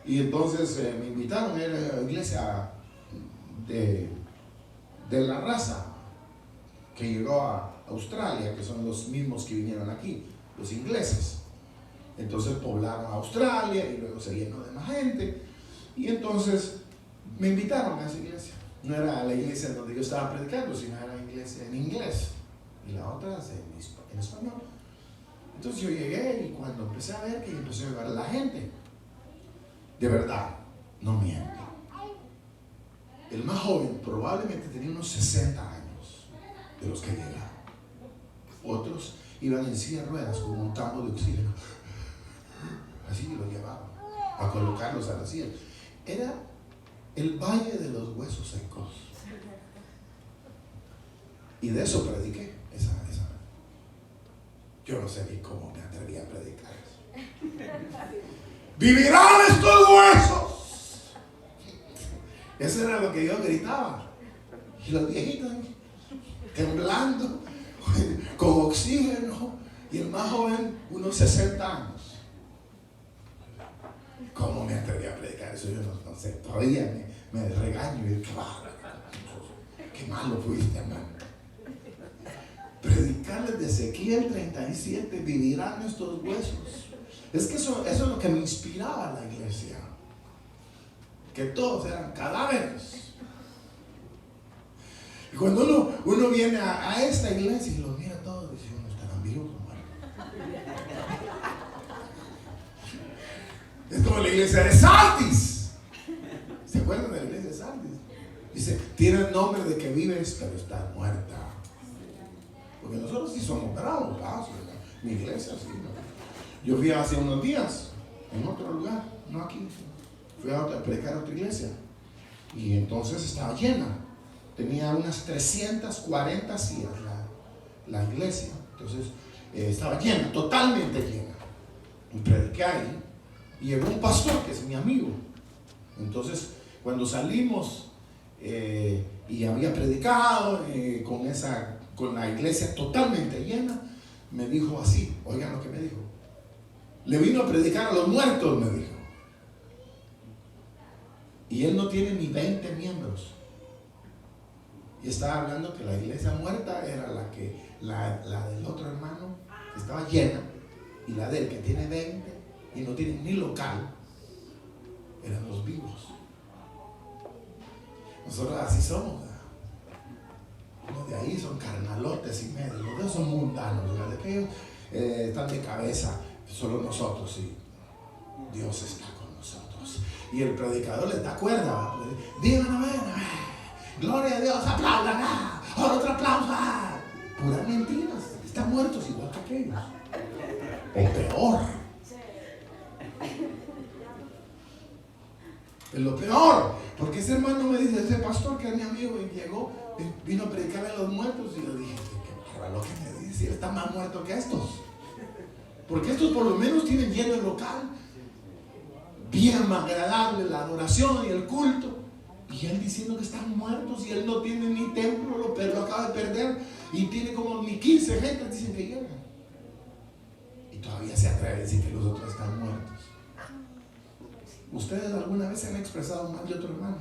y entonces me invitaron a la iglesia de la raza que llegó a Australia, que son los mismos que vinieron aquí, los ingleses. Entonces poblaron a Australia y luego se llenó de más gente. Y entonces me invitaron a esa iglesia. No era la iglesia donde yo estaba predicando, sino era la iglesia en inglés. Y la otra en español. Entonces yo llegué y cuando empecé a ver que empecé a ver a la gente, de verdad, no miento. El más joven probablemente tenía unos 60 años de los que llegaron. Otros iban en silla de ruedas con un tambo de oxígeno. Así lo llevaban a colocarlos a la silla. Era el valle de los huesos secos. Y de eso prediqué. Esa. Yo no sé ni cómo me atreví a predicar eso. ¡Vivirán estos huesos! Eso era lo que yo gritaba. Y los viejitos temblando, con oxígeno. Y el más joven, unos 60 años. ¿Cómo me atreví a predicar eso? Yo no sé, todavía me regaño y digo, qué malo fuiste, hermano. Predicarles de Ezequiel 37, vivirán estos huesos. Es que eso es lo que me inspiraba a la iglesia. que todos eran cadáveres. Y cuando uno viene a esta iglesia y los mira todos, dice uno, estarán vivos o muertos. Es como la iglesia de Sardis. ¿Se acuerdan de la iglesia de Sardis? Dice, tiene el nombre de que vives, pero está muerta. Porque nosotros sí somos bravos, mi iglesia sí, ¿no? Yo fui hace unos días en otro lugar, no aquí, fui a predicar a otra iglesia y entonces estaba llena, tenía unas 340 sillas la iglesia, entonces estaba llena, totalmente llena, y prediqué ahí y llegó un pastor que es mi amigo. Entonces cuando salimos y había predicado con la iglesia totalmente llena, me dijo así, oigan lo que me dijo, le vino a predicar a los muertos, me dijo, y él no tiene ni 20 miembros, y estaba hablando que la iglesia muerta era la del otro hermano que estaba llena, y la de él que tiene 20 y no tiene ni local, eran los vivos. Nosotros así somos, ¿verdad? Los de ahí son carnalotes y medios, los de ellos son mundanos, los de aquellos están de cabeza, solo nosotros, sí. Dios está con nosotros. Y el predicador les da cuerda, digan amén, gloria a Dios, aplaudan, otro aplauso, puras mentiras, están muertos igual que aquellos, o peor. Es lo peor, porque ese hermano me dice, ese pastor que es mi amigo y llegó, vino a predicar a los muertos, y yo dije, qué raro lo que me dice, él está más muerto que estos, porque estos por lo menos tienen lleno el local, bien agradable la adoración y el culto, y él diciendo que están muertos y él no tiene ni templo, lo acaba de perder y tiene como ni 15 gentes dicen que llegan, y todavía se atreve a decir que los otros están muertos. ¿Ustedes alguna vez se han expresado mal de otro hermano?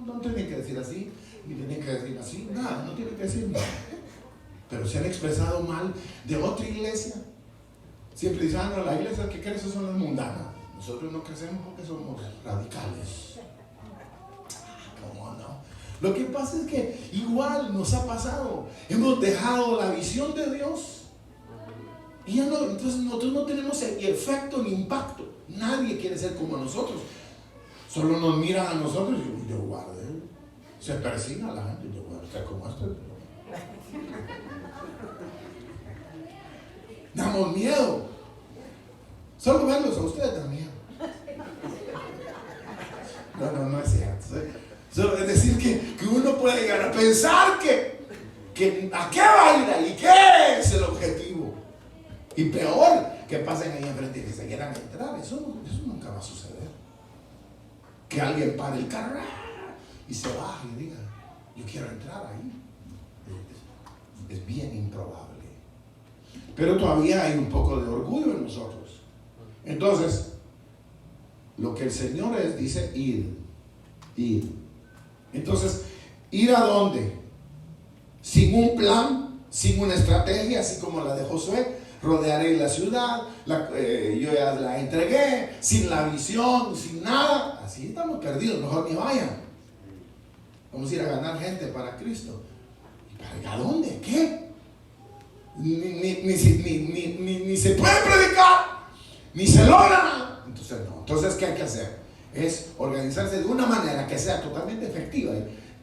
No tienen que decir así, ni tienen que decir así, nada, no tienen que decir nada. Pero se han expresado mal de otra iglesia. Siempre dicen, no, la iglesia que crece son las mundanas. Nosotros no crecemos porque somos radicales. ¿Cómo no? Lo que pasa es que igual nos ha pasado. Hemos dejado la visión de Dios. Y ya no, entonces nosotros no tenemos el efecto ni impacto. Nadie quiere ser como nosotros. Solo nos miran a nosotros y yo guardé. Se persigna a la gente y yo voy a estar como este. Damos miedo. Solo verlos a ustedes también. No es cierto. Solo es decir que uno puede llegar a pensar que a qué baila y qué es el objetivo. Y peor, que pasen ahí enfrente y que se quieran entrar. Eso nunca va a suceder. Que alguien pare el carro y se baje y diga, yo quiero entrar ahí. Es bien improbable. Pero todavía hay un poco de orgullo en nosotros. Entonces, lo que el Señor dice, ir. Entonces, ¿ir a dónde? Sin un plan, sin una estrategia, así como la de Josué. Rodearé la ciudad, yo ya la entregué, sin la visión, sin nada. Así estamos perdidos, mejor ni vayan. Vamos a ir a ganar gente para Cristo. ¿Y para dónde? ¿Qué? Ni se puede predicar, ni se logra. Entonces no. Entonces, ¿qué hay que hacer? Es organizarse de una manera que sea totalmente efectiva.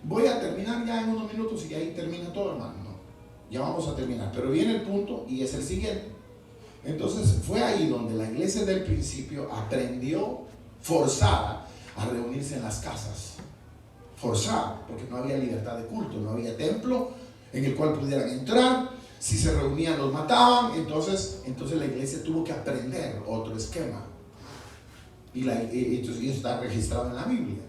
Voy a terminar ya en unos minutos y ahí termina todo, hermano. Ya vamos a terminar, pero viene el punto y es el siguiente. Entonces fue ahí donde la iglesia del principio aprendió forzada a reunirse en las casas. Forzada, porque no había libertad de culto, no había templo en el cual pudieran entrar. Si se reunían los mataban. Entonces la iglesia tuvo que aprender otro esquema. Entonces eso está registrado en la Biblia.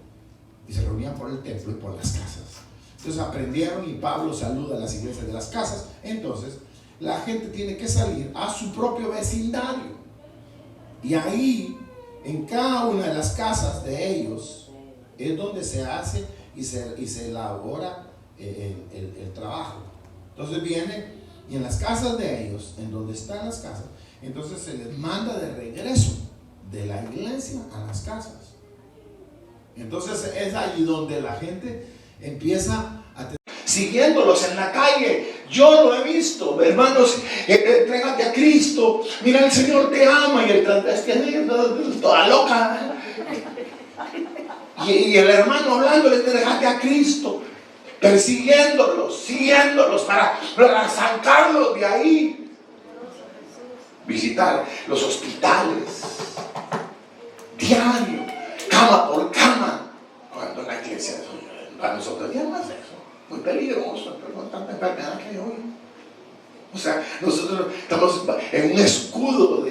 Y se reunían por el templo y por las casas. Entonces aprendieron y Pablo saluda a las iglesias de las casas. Entonces la gente tiene que salir a su propio vecindario. Y ahí, en cada una de las casas de ellos, es donde se hace y se elabora el trabajo. Entonces viene y en las casas de ellos, en donde están las casas, entonces se les manda de regreso de la iglesia a las casas. Entonces es ahí donde la gente empieza a siguiéndolos en la calle. Yo lo he visto, hermanos, entrégate a Cristo, mira, el Señor te ama, y el transvesti toda loca, y el hermano hablándole, entrégate a Cristo, persiguiéndolos, siguiéndolos para sacarlos de ahí. Visitar los hospitales diario, cama por cama, cuando la iglesia, para nosotros ya no es eso, muy peligroso, pero con tanta enfermedad que hay hoy. O sea, nosotros estamos en un escudo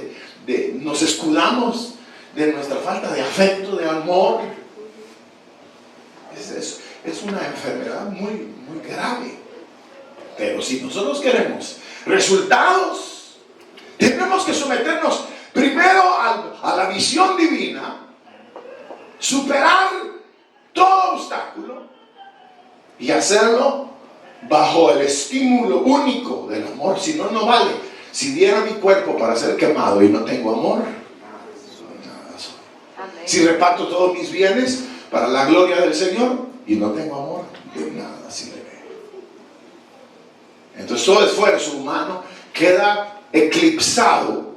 nos escudamos de nuestra falta de afecto, de amor. Es una enfermedad muy, muy grave. Pero si nosotros queremos resultados, tenemos que someternos primero a la visión divina, superar todo obstáculo y hacerlo bajo el estímulo único del amor. Si no, no vale. Si diera mi cuerpo para ser quemado y no tengo amor, si reparto todos mis bienes para la gloria del Señor y no tengo amor, de nada sirve. Entonces todo esfuerzo humano queda eclipsado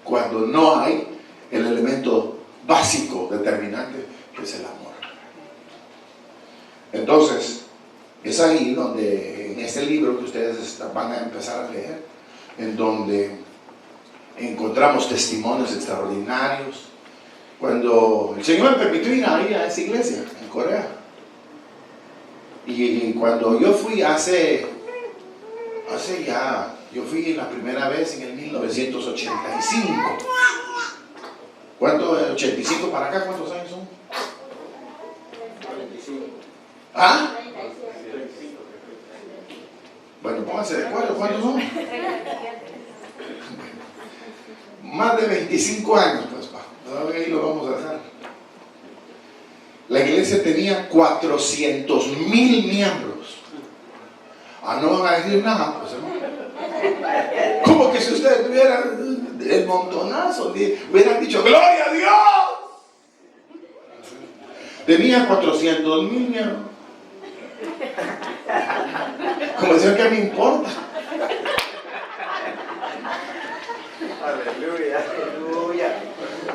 cuando no hay el elemento básico, determinante, que es el amor. Entonces, es ahí donde, en este libro que ustedes van a empezar a leer, en donde encontramos testimonios extraordinarios. Cuando el Señor me permitió ir ahí a esa iglesia en Corea, y cuando yo fui yo fui la primera vez en el 1985. ¿Cuánto? 85 para acá, ¿cuántos años son? 45. ¿Ah? Bueno, pónganse de acuerdo, ¿cuántos son? Más de 25 años, pues, todavía ahí lo vamos a dejar. La iglesia tenía 400,000 miembros. No van a decir nada, pues, hermano. Como que si ustedes tuvieran el montonazo, hubieran dicho, ¡gloria a Dios! Tenía 400,000 miembros. Como decían, ¿qué me importa? Aleluya, aleluya.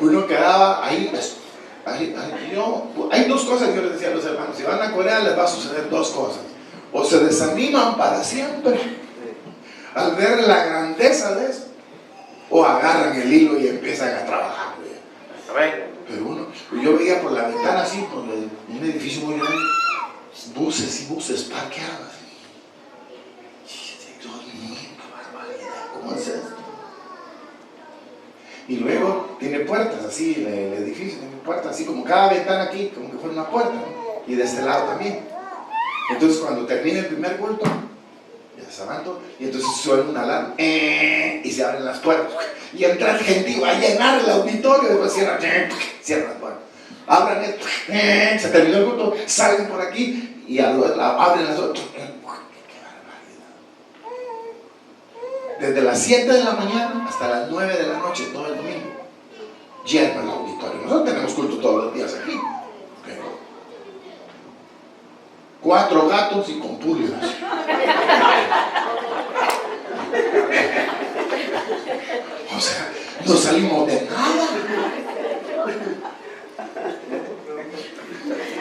Uno quedaba ahí, hay dos cosas que yo les decía a los hermanos: si van a Corea les va a suceder dos cosas: o se desaniman para siempre al ver la grandeza de eso, o agarran el hilo y empiezan a trabajar. Pero yo veía por la ventana así, por un edificio muy grande, buses y buses parqueados. ¿Cómo es esto? Y luego tiene puertas así, el edificio tiene puertas así, como cada ventana aquí, como que fuera una puerta, ¿no? Y de este lado también. Entonces cuando termina el primer culto, ya se avanzó, y entonces suena una alarma, y se abren las puertas, y entra el gentío a llenar el auditorio, y después cierran las puertas. Abran esto, se terminó el culto, salen por aquí, y abren las otras. Desde las 7 de la mañana hasta las 9 de la noche, todo el domingo, lleno el auditorio. Nosotros tenemos culto todos los días aquí, pero 4 gatos y con pulgas. O sea, no salimos de nada.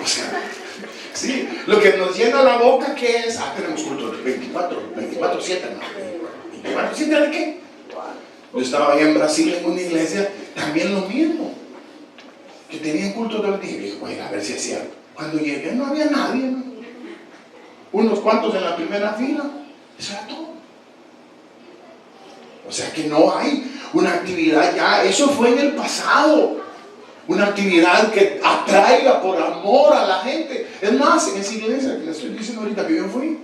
O sea, sí, lo que nos llena la boca, ¿qué es? Tenemos culto 24/7, ¿no? ¿24/7 de qué? Yo estaba allá en Brasil en una iglesia, también lo mismo, que tenían culto todo el día. Y dije, bueno, a ver si es cierto. Cuando llegué no había nadie, ¿no? Unos cuantos en la primera fila, eso era todo. O sea que no hay una actividad ya, eso fue en el pasado. Una actividad que atraiga por amor a la gente. Es más, en esa iglesia que les estoy diciendo ahorita que yo fui,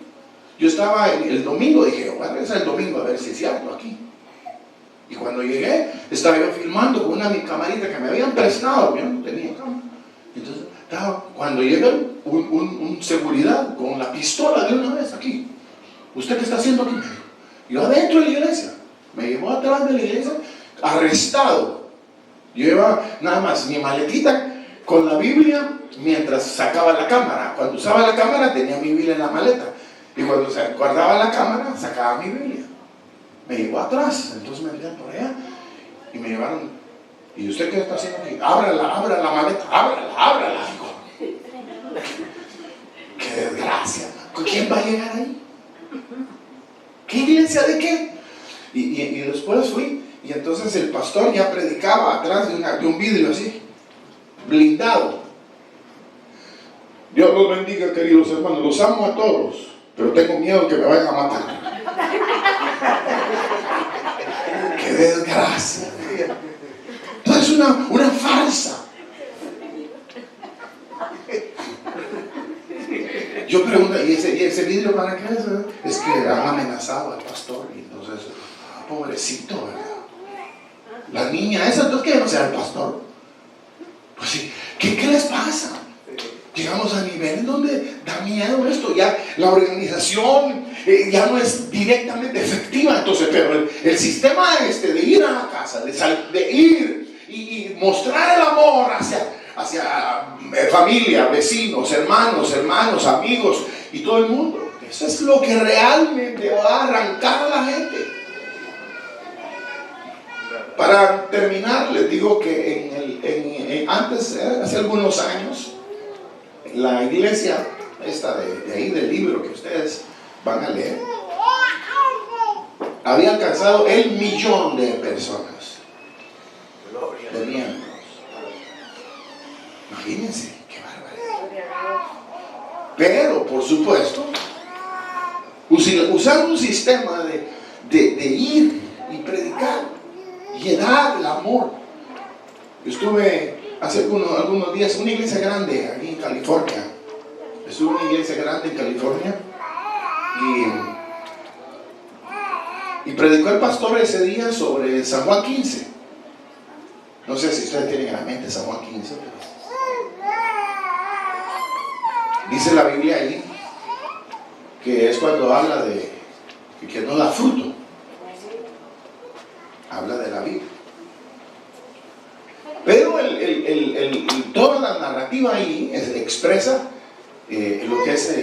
yo estaba el domingo, dije, voy a regresar el domingo a ver si es cierto aquí. Y cuando llegué, estaba yo filmando con una camarita que me habían prestado, yo no tenía cámara. Entonces, cuando llega un seguridad con la pistola de una vez aquí, ¿usted qué está haciendo aquí? Yo adentro de la iglesia, me llevó atrás de la iglesia, arrestado. Yo llevaba nada más mi maletita con la Biblia mientras sacaba la cámara. Cuando usaba la cámara tenía mi Biblia en la maleta. Y cuando guardaba la cámara, sacaba mi Biblia. Me llevó atrás, entonces me metían por allá y me llevaron. ¿Y usted qué está haciendo aquí? Ábrala maleta, ábrala, hijo. Qué desgracia, man. ¿Quién va a llegar ahí? ¿Qué iglesia de qué? Y después fui, y entonces el pastor ya predicaba atrás de un vidrio así, blindado. Dios los bendiga, queridos hermanos, los amo a todos, pero tengo miedo que me vayan a matar. ¡Qué desgracia! Entonces una farsa. Yo pregunto, ¿y ese vidrio para qué es? Es que han amenazado al pastor, y entonces, pobrecito, ¿verdad? La niña esa, ¿entonces qué? ¿No será el pastor? Pues sí, ¿qué les pasa? Llegamos a niveles donde da miedo esto, ya la organización ya no es directamente efectiva, entonces, pero el sistema de ir a la casa, de ir y mostrar el amor hacia familia, vecinos, hermanos, amigos y todo el mundo, eso es lo que realmente va a arrancar a la gente. Para terminar, les digo que antes, hace algunos años, la iglesia esta de ahí del libro que ustedes van a leer había alcanzado el 1.000.000 de personas, de miembros. Imagínense, qué barbaridad. Pero por supuesto, usar un sistema de ir y predicar, llenar el amor. Yo estuve hace algunos días en una iglesia grande aquí en California. Estuve en una iglesia grande en California y predicó el pastor ese día sobre San Juan 15. No sé si ustedes tienen en la mente San Juan 15. Dice la Biblia ahí que es cuando habla de que no da fruto. Habla de la Biblia. Pero toda la narrativa ahí expresa lo que es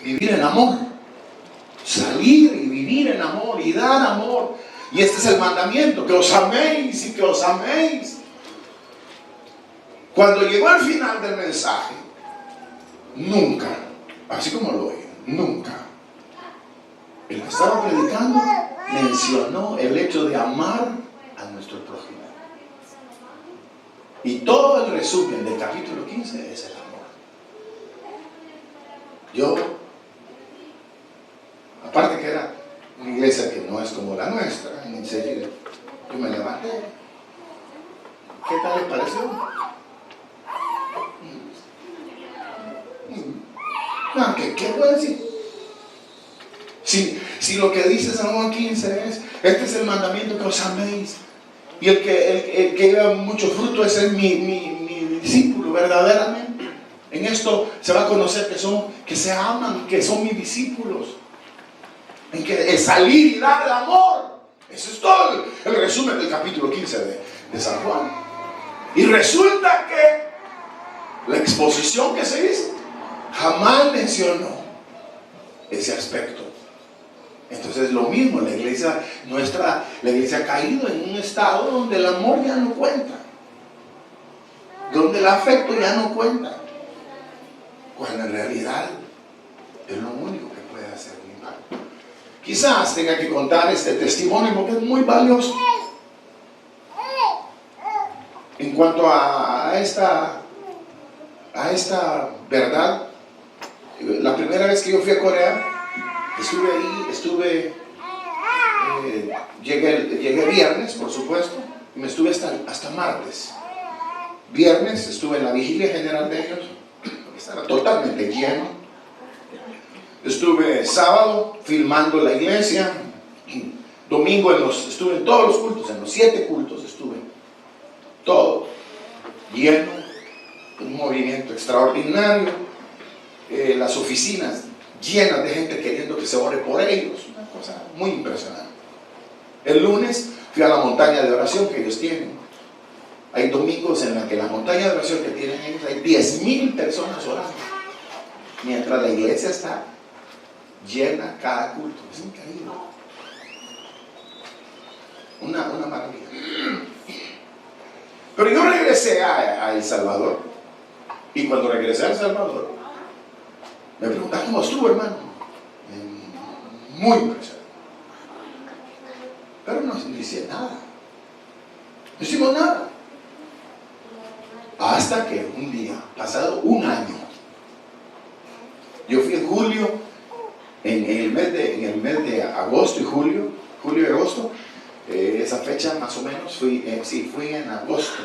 vivir en amor. Salir y vivir en amor y dar amor. Y este es el mandamiento, que os améis y que os améis. Cuando llegó al final del mensaje, nunca, así como lo oyen, nunca, el que estaba predicando mencionó el hecho de amar a nuestro prójimo. Y todo el resumen del capítulo 15 es el amor. Yo, aparte que era una iglesia que no es como la nuestra, en serio, yo me levanté. ¿Qué tal les pareció? No, ¿qué puedo decir? Si lo que dice San Juan 15 es, este es el mandamiento, que os améis, y el que lleva mucho fruto es mi discípulo verdaderamente. En esto se va a conocer que se aman, que son mis discípulos. En que el salir y dar el amor. Eso es todo el resumen del capítulo 15 de San Juan. Y resulta que la exposición que se hizo jamás mencionó ese aspecto. Entonces lo mismo, la iglesia ha caído en un estado donde el amor ya no cuenta, donde el afecto ya no cuenta, cuando en realidad es lo único que puede hacer un impacto. Quizás tenga que contar este testimonio porque es muy valioso en cuanto a esta verdad. La primera vez que yo fui a Corea, estuve ahí, llegué viernes, por supuesto, y me estuve hasta martes. Viernes estuve en la vigilia general de ellos, estaba totalmente lleno. Estuve sábado filmando la iglesia, domingo estuve en todos los cultos, en los 7 cultos estuve, todo lleno, un movimiento extraordinario. Las oficinas llenas de gente queriendo que se ore por ellos, una cosa muy impresionante. El lunes fui a la montaña de oración que ellos tienen Hay domingos en los que la montaña de oración que tienen ellos, hay 10,000 personas orando, mientras la iglesia está llena cada culto. Es increíble. Una maravilla. Pero yo regresé a El Salvador, y cuando regresé a El Salvador, me preguntaron: ¿cómo estuvo, hermano? Muy impresionante. Pero no hice nada. No hicimos nada. Hasta que un día, pasado un año, yo fui en julio, en el mes de agosto y julio y agosto, esa fecha más o menos, fui en agosto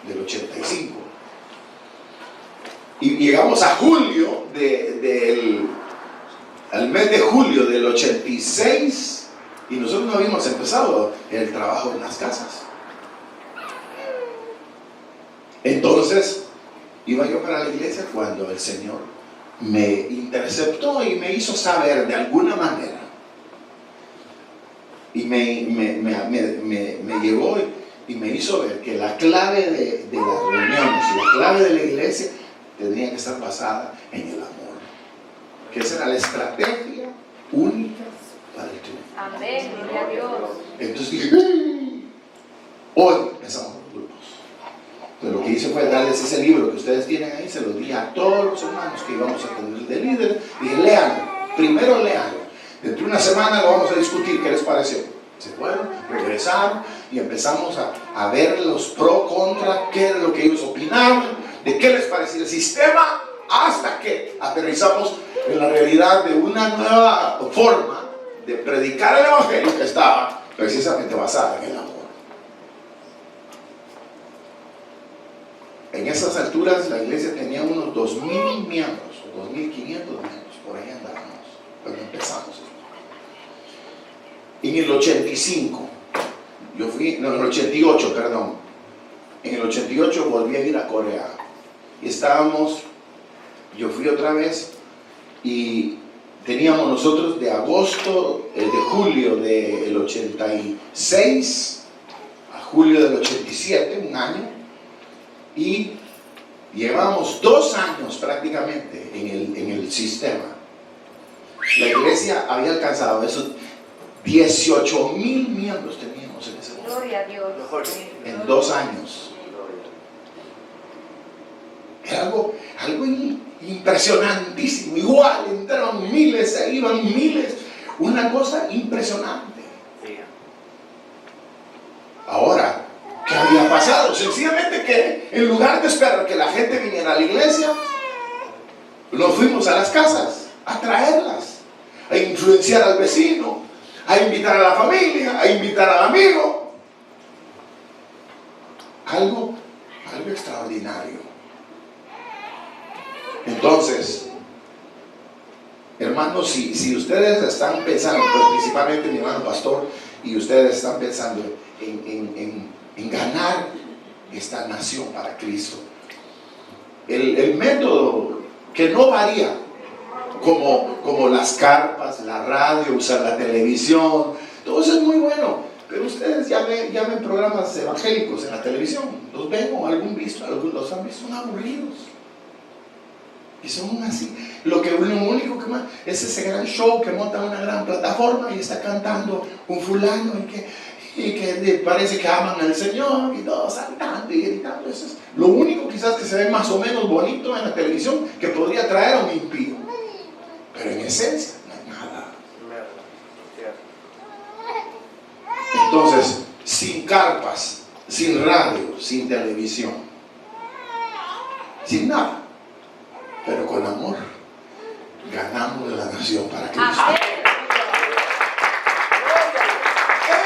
del 85. Y llegamos a julio, al mes de julio del 86, y nosotros no habíamos empezado el trabajo en las casas. Entonces, iba yo para la iglesia cuando el Señor me interceptó y me hizo saber de alguna manera. Y me llevó y me hizo ver que la clave de las reuniones y la clave de la iglesia tendría que estar basada en el amor. Que esa era la estrategia única para el triunfo. Amén, gloria a Dios. Entonces dije: hoy empezamos los grupos. Entonces lo que hice fue darles ese libro que ustedes tienen ahí, se lo di a todos los hermanos que íbamos a tener de líder. Dije: léanlo, primero léanlo. Dentro de una semana lo vamos a discutir, ¿qué les pareció? Se fueron, regresaron y empezamos a ver los pro, contra, qué era lo que ellos opinaban, de qué les parecía el sistema, hasta que aterrizamos en la realidad de una nueva forma de predicar el evangelio que estaba precisamente basada en el amor. En esas alturas la iglesia tenía unos 2,000 miembros, o 2,500 miembros, por ahí andábamos cuando empezamos. En el 85, en el 88, perdón, en el 88 volví a ir a Corea, y yo fui otra vez, y teníamos nosotros de julio del 86 a julio del 87, un año, y llevamos 2 años prácticamente en el sistema. La iglesia había alcanzado esos 18,000 miembros teníamos en ese momento. Gloria a Dios. En 2 años. Era algo impresionantísimo. Igual entraron miles, se iban miles. Una cosa impresionante. Ahora, ¿qué había pasado? Sencillamente que en lugar de esperar que la gente viniera a la iglesia, nos fuimos a las casas a traerlas, a influenciar al vecino, a invitar a la familia, a invitar al amigo. Algo extraordinario. Entonces, hermanos, si ustedes están pensando, pues principalmente mi hermano pastor, y ustedes están pensando en ganar esta nación para Cristo, el método que no varía, como las carpas, la radio, usar la televisión, todo eso es muy bueno, pero ustedes ya ven programas evangélicos en la televisión, los ven o algunos los han visto, son aburridos. Y son así. Lo único que más es ese gran show que monta una gran plataforma y está cantando un fulano y que parece que aman al Señor y todos saltando y gritando. Eso es lo único quizás que se ve más o menos bonito en la televisión que podría traer a un impío. Pero en esencia no hay nada. Entonces, sin carpas, sin radio, sin televisión, sin nada, pero con amor, ganamos la nación para Cristo.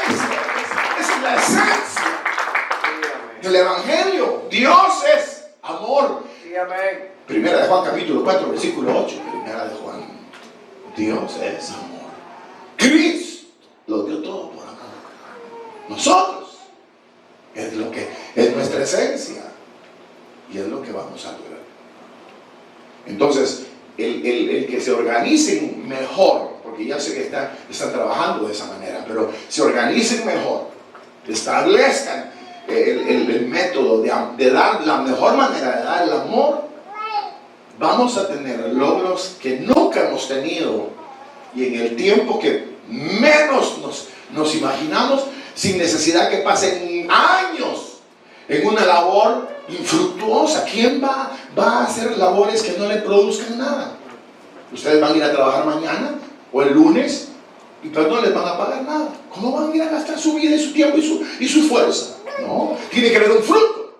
Esa es la esencia del evangelio. Dios es amor. Primera de Juan capítulo 4 versículo 8. Primera de Juan. Dios es amor. Cristo lo dio todo por amor. Nosotros es lo que es nuestra esencia y es lo que vamos a lograr. Entonces, el que se organicen mejor, porque ya sé que están trabajando de esa manera, pero se organicen mejor, establezcan el método de dar la mejor manera de dar el amor, vamos a tener logros que nunca hemos tenido y en el tiempo que menos nos imaginamos, sin necesidad que pasen años en una labor infructuosa. ¿Quién va a hacer labores que no le produzcan nada? Ustedes van a ir a trabajar mañana o el lunes y pues no les van a pagar nada. ¿Cómo van a ir a gastar su vida y su tiempo y su fuerza? No, tiene que haber un fruto.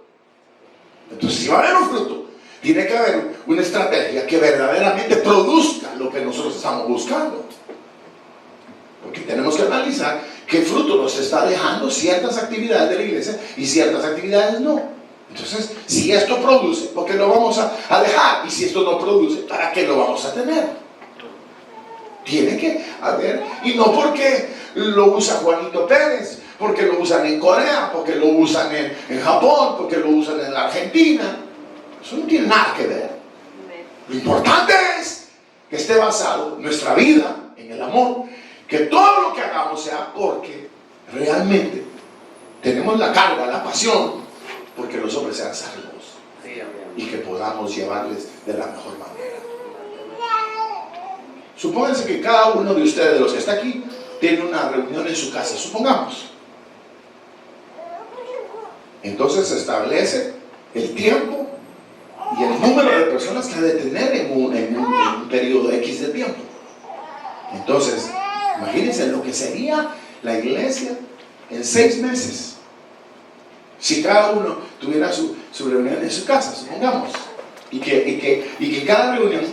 Entonces, si va a haber un fruto, tiene que haber una estrategia que verdaderamente produzca lo que nosotros estamos buscando. Porque tenemos que analizar qué fruto nos está dejando ciertas actividades de la iglesia y ciertas actividades no. Entonces, si esto produce, ¿por qué lo vamos a dejar? Y si esto no produce, ¿para qué lo vamos a tener? Tiene que haber, y no porque lo usa Juanito Pérez, porque lo usan en Corea, porque lo usan en Japón, porque lo usan en la Argentina. Eso no tiene nada que ver. Lo importante es que esté basado nuestra vida en el amor, que todo lo que hagamos sea porque realmente tenemos la carga, la pasión, porque los hombres sean salvos y que podamos llevarles de la mejor manera. Supónganse que cada uno de ustedes, de los que está aquí, tiene una reunión en su casa, supongamos. Entonces se establece el tiempo y el número de personas que ha de tener en un periodo X de tiempo. Entonces, imagínense lo que sería la iglesia en 6 meses. Si cada uno tuviera su reunión en su casa, supongamos, y que cada reunión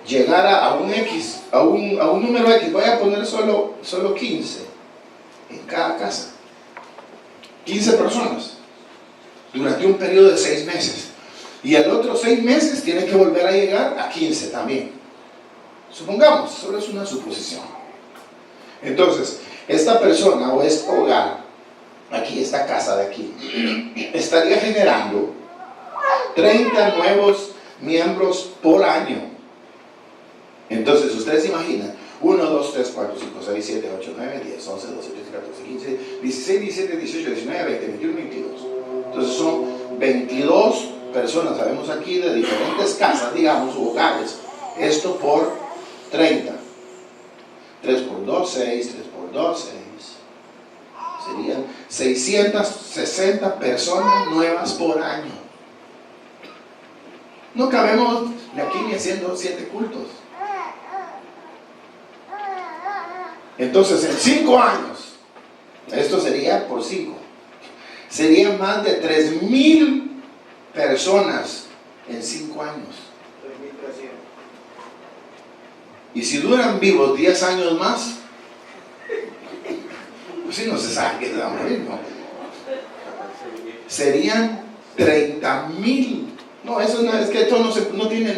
llegara a un X, a un número X, voy a poner solo 15 en cada casa. 15 personas durante un periodo de 6 meses. Y al otro 6 meses tiene que volver a llegar a 15 también. Supongamos, solo es una suposición. Entonces, esta persona o este hogar, aquí, esta casa de aquí, estaría generando 30 nuevos miembros por año. Entonces, ustedes se imaginan, 1, 2, 3, 4, 5, 6, 7, 8, 9, 10, 11, 12, 13, 14, 15, 16, 17, 18, 19, 20, 21, 22. Entonces son 22 personas, sabemos aquí, de diferentes casas, digamos, u hogares. Esto por 30. 3 por 2, 6, 3 por 2, 6. Serían 660 personas nuevas por año. No cabemos de aquí ni haciendo 7 cultos. Entonces, en 5 años, esto sería por 5, serían más de 3,000 personas en 5 años. 3,300. Y si duran vivos 10 años más, pues si no se sabe que se va a morir, ¿no? Serían 30,000. No, eso no, es que esto no tiene,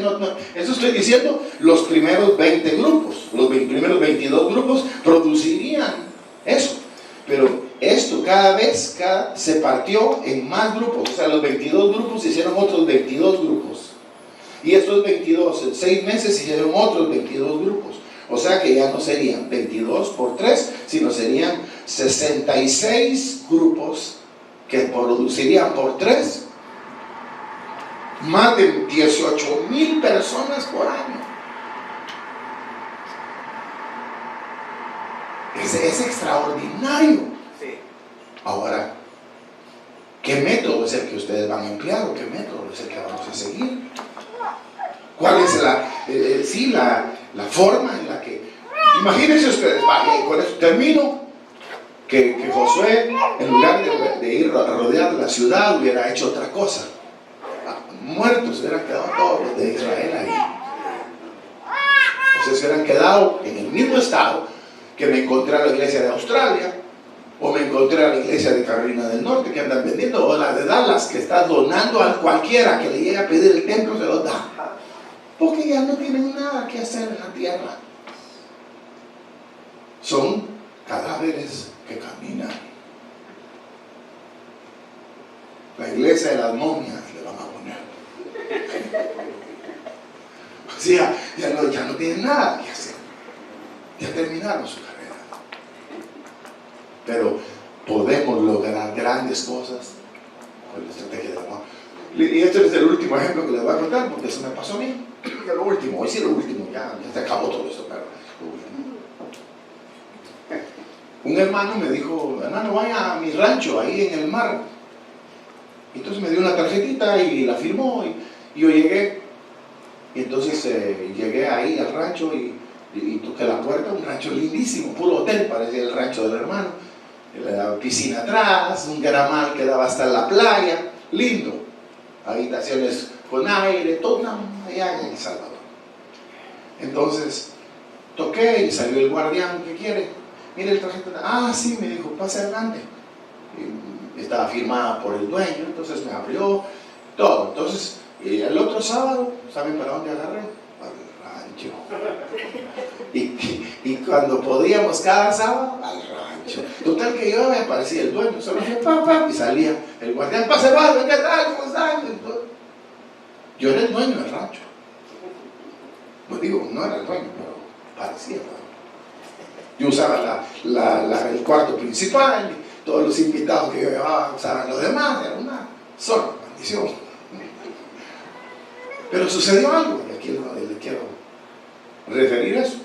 eso estoy diciendo, los primeros 20 grupos, los primeros 22 grupos producirían eso. Pero esto cada vez se partió en más grupos, o sea, los 22 grupos hicieron otros 22 grupos. Y estos 22, en 6 meses hicieron otros 22 grupos. O sea que ya no serían 22 por 3, sino serían 66 grupos que producirían por 3 más de 18,000 personas por año. Es extraordinario. Sí. Ahora, ¿qué método es el que ustedes van a emplear o qué método es el que vamos a seguir? ¿Cuál es la forma en la que... Imagínense ustedes, con esto termino, que Josué, en lugar de ir a rodear la ciudad, hubiera hecho otra cosa. Muertos hubieran quedado todos los de Israel ahí. O sea, se hubieran quedado en el mismo estado que me encontré a la iglesia de Australia, o me encontré a la iglesia de Carolina del Norte que andan vendiendo, o la de Dallas que está donando a cualquiera que le llegue a pedir el templo, se lo da. Porque ya no tienen nada que hacer en la tierra. Son cadáveres que caminan. La iglesia de las momias le van a poner. O sea, ya no tienen nada que hacer. Ya terminaron su carrera. Pero podemos lograr grandes cosas con la estrategia del amor. Y este es el último ejemplo que les voy a contar, porque eso me pasó a mí. Que lo último, hoy sí lo último, ya se acabó todo esto, pero lo último. Un hermano me dijo, hermano, vaya a mi rancho, ahí en el mar. Entonces me dio una tarjetita y la firmó, y yo llegué. Y entonces llegué ahí al rancho y toqué la puerta, un rancho lindísimo, puro hotel, parecía el rancho del hermano. La piscina atrás, un gramal que daba hasta la playa, lindo. Habitaciones con aire, todo allá en El Salvador. Entonces toqué y salió el guardián. ¿Qué quiere? Mire el tarjeta. Ah, sí, me dijo, pase adelante. Y estaba firmada por el dueño, entonces me abrió todo. Entonces el otro sábado, ¿saben para dónde agarré? Al rancho. Y cuando podíamos cada sábado, al rancho. Total que yo me aparecía el dueño, solo dije papá, y salía el guardián, pase abajo, ¿qué tal? ¿Cómo están? Yo era el dueño del rancho. Pues digo, no era el dueño, pero parecía, ¿no? Yo usaba el cuarto principal, y todos los invitados que yo llevaba usaban los demás, era una sola maldición. Pero sucedió algo, y aquí le quiero referir eso.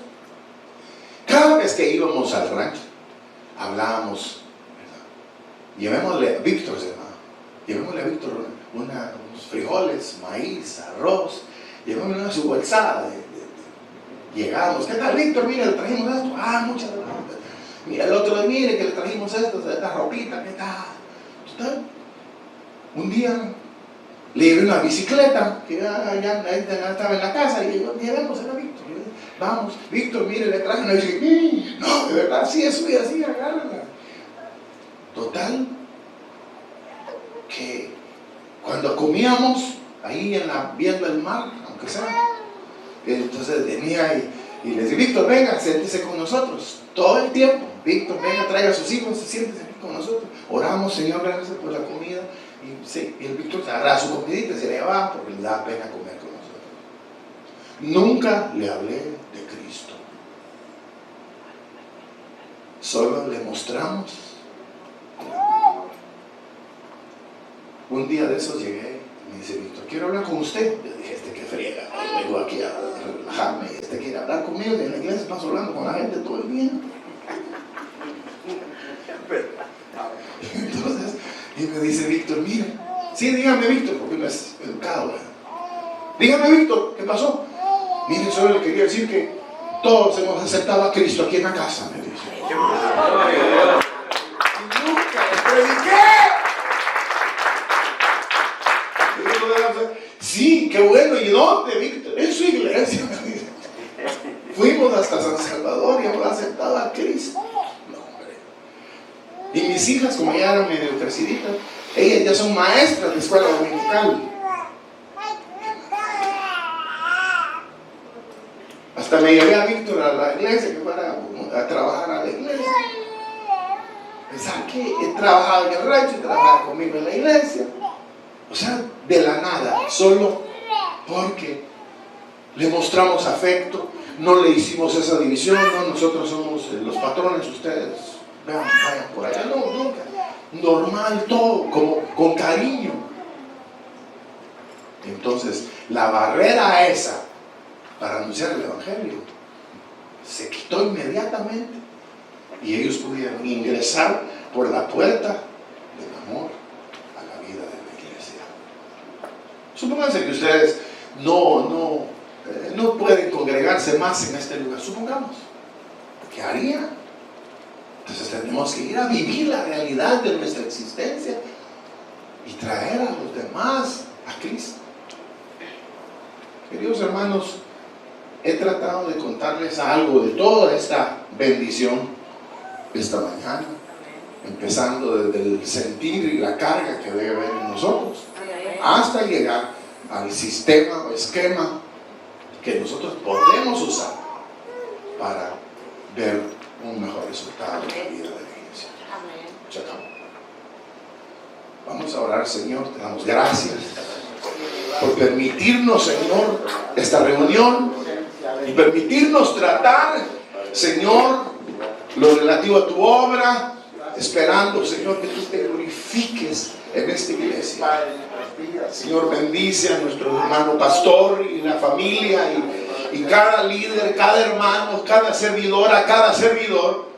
Cada vez que íbamos al rancho, hablábamos, ¿verdad? Llevémosle a Víctor, llevémosle a Víctor unos frijoles, maíz, arroz, llevémosle una su bolsada. Llegamos, ¿qué tal, Víctor? Mira, le trajimos esto. Ah, muchas gracias. Mira, el otro, mire, que le trajimos esto, esta ropita, ¿qué tal? Total, un día le llevé una bicicleta que ya estaba en la casa y le llevamos a Víctor. Vamos, Víctor, mire, le traje una bicicleta. No, de verdad, sí, es suya, sí, agárrala. Total, que cuando comíamos ahí viendo el mar, aunque sea, entonces venía y le decía, Víctor, venga, siéntese con nosotros. Todo el tiempo, Víctor, venga, traiga a sus hijos, siéntese aquí con nosotros. Oramos, Señor, gracias por la comida. Y sí, y el Víctor se agarraba su comidita y se le llevaba porque le daba pena comer con nosotros. Nunca le hablé de Cristo. Solo le mostramos. Un día de esos llegué y me dice, Víctor, quiero hablar con usted. Yo dije, que friega, vengo aquí a relajarme, quiere hablar conmigo, que en la iglesia paso hablando con la gente todo el día. Entonces, y me dice Víctor, mira, sí, dígame Víctor, porque no es educado, ¿verdad? Dígame Víctor, ¿qué pasó? Mire, solo le quería decir que todos hemos aceptado a Cristo aquí en la casa, me dice. Y nunca le prediqué. Sí, qué bueno, ¿y dónde, Víctor? En su iglesia. Fuimos hasta San Salvador y hemos aceptado a Cristo. No, hombre. Y mis hijas, como ya eran medio creciditas, ellas ya son maestras de escuela dominical. Hasta me llevé a Víctor a la iglesia, que fuera a trabajar a la iglesia. Pensaba que he trabajado en el rancho, trabajaba conmigo en la iglesia. O sea, de la nada, solo porque le mostramos afecto, no le hicimos esa división, no, nosotros somos los patrones, ustedes vayan por allá, no, nunca. Normal todo, como con cariño. Entonces, la barrera esa para anunciar el Evangelio se quitó inmediatamente y ellos pudieron ingresar por la puerta del amor a la vida de la iglesia. Supónganse que ustedes no pueden congregarse más en este lugar. Supongamos, ¿qué harían? Entonces tenemos que ir a vivir la realidad de nuestra existencia y traer a los demás a Cristo. Queridos hermanos, he tratado de contarles algo de toda esta bendición esta mañana, empezando desde el sentir y la carga que debe haber en nosotros, hasta llegar al sistema o esquema que nosotros podemos usar para ver un mejor resultado en la vida de la iglesia. Se acabó. Vamos a orar, Señor, te damos gracias por permitirnos, Señor, esta reunión y permitirnos tratar, Señor, lo relativo a tu obra esperando, Señor, que tú te glorifiques en esta iglesia. Señor, bendice a nuestro hermano pastor y la familia y cada líder, cada hermano, cada servidora, cada servidor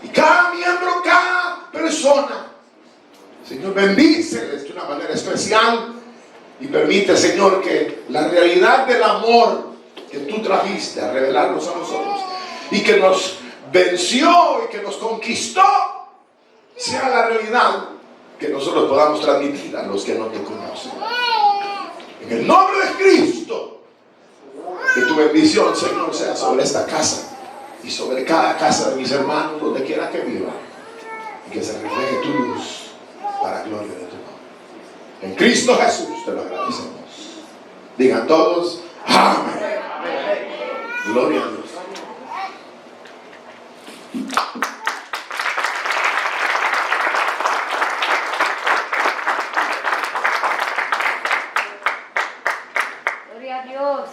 y cada miembro, cada persona. Señor, bendíceles de una manera especial y permite, Señor, que la realidad del amor que tú trajiste a revelarnos a nosotros y que nos venció y que nos conquistó sea la realidad que nosotros podamos transmitir a los que no te conocen. En el nombre de Cristo, que tu bendición, Señor, sea sobre esta casa y sobre cada casa de mis hermanos, donde quiera que vivan, y que se refleje tu luz para gloria de tu nombre. En Cristo Jesús te lo agradecemos. Digan todos, amén. Gloria a Dios. Gloria a Dios.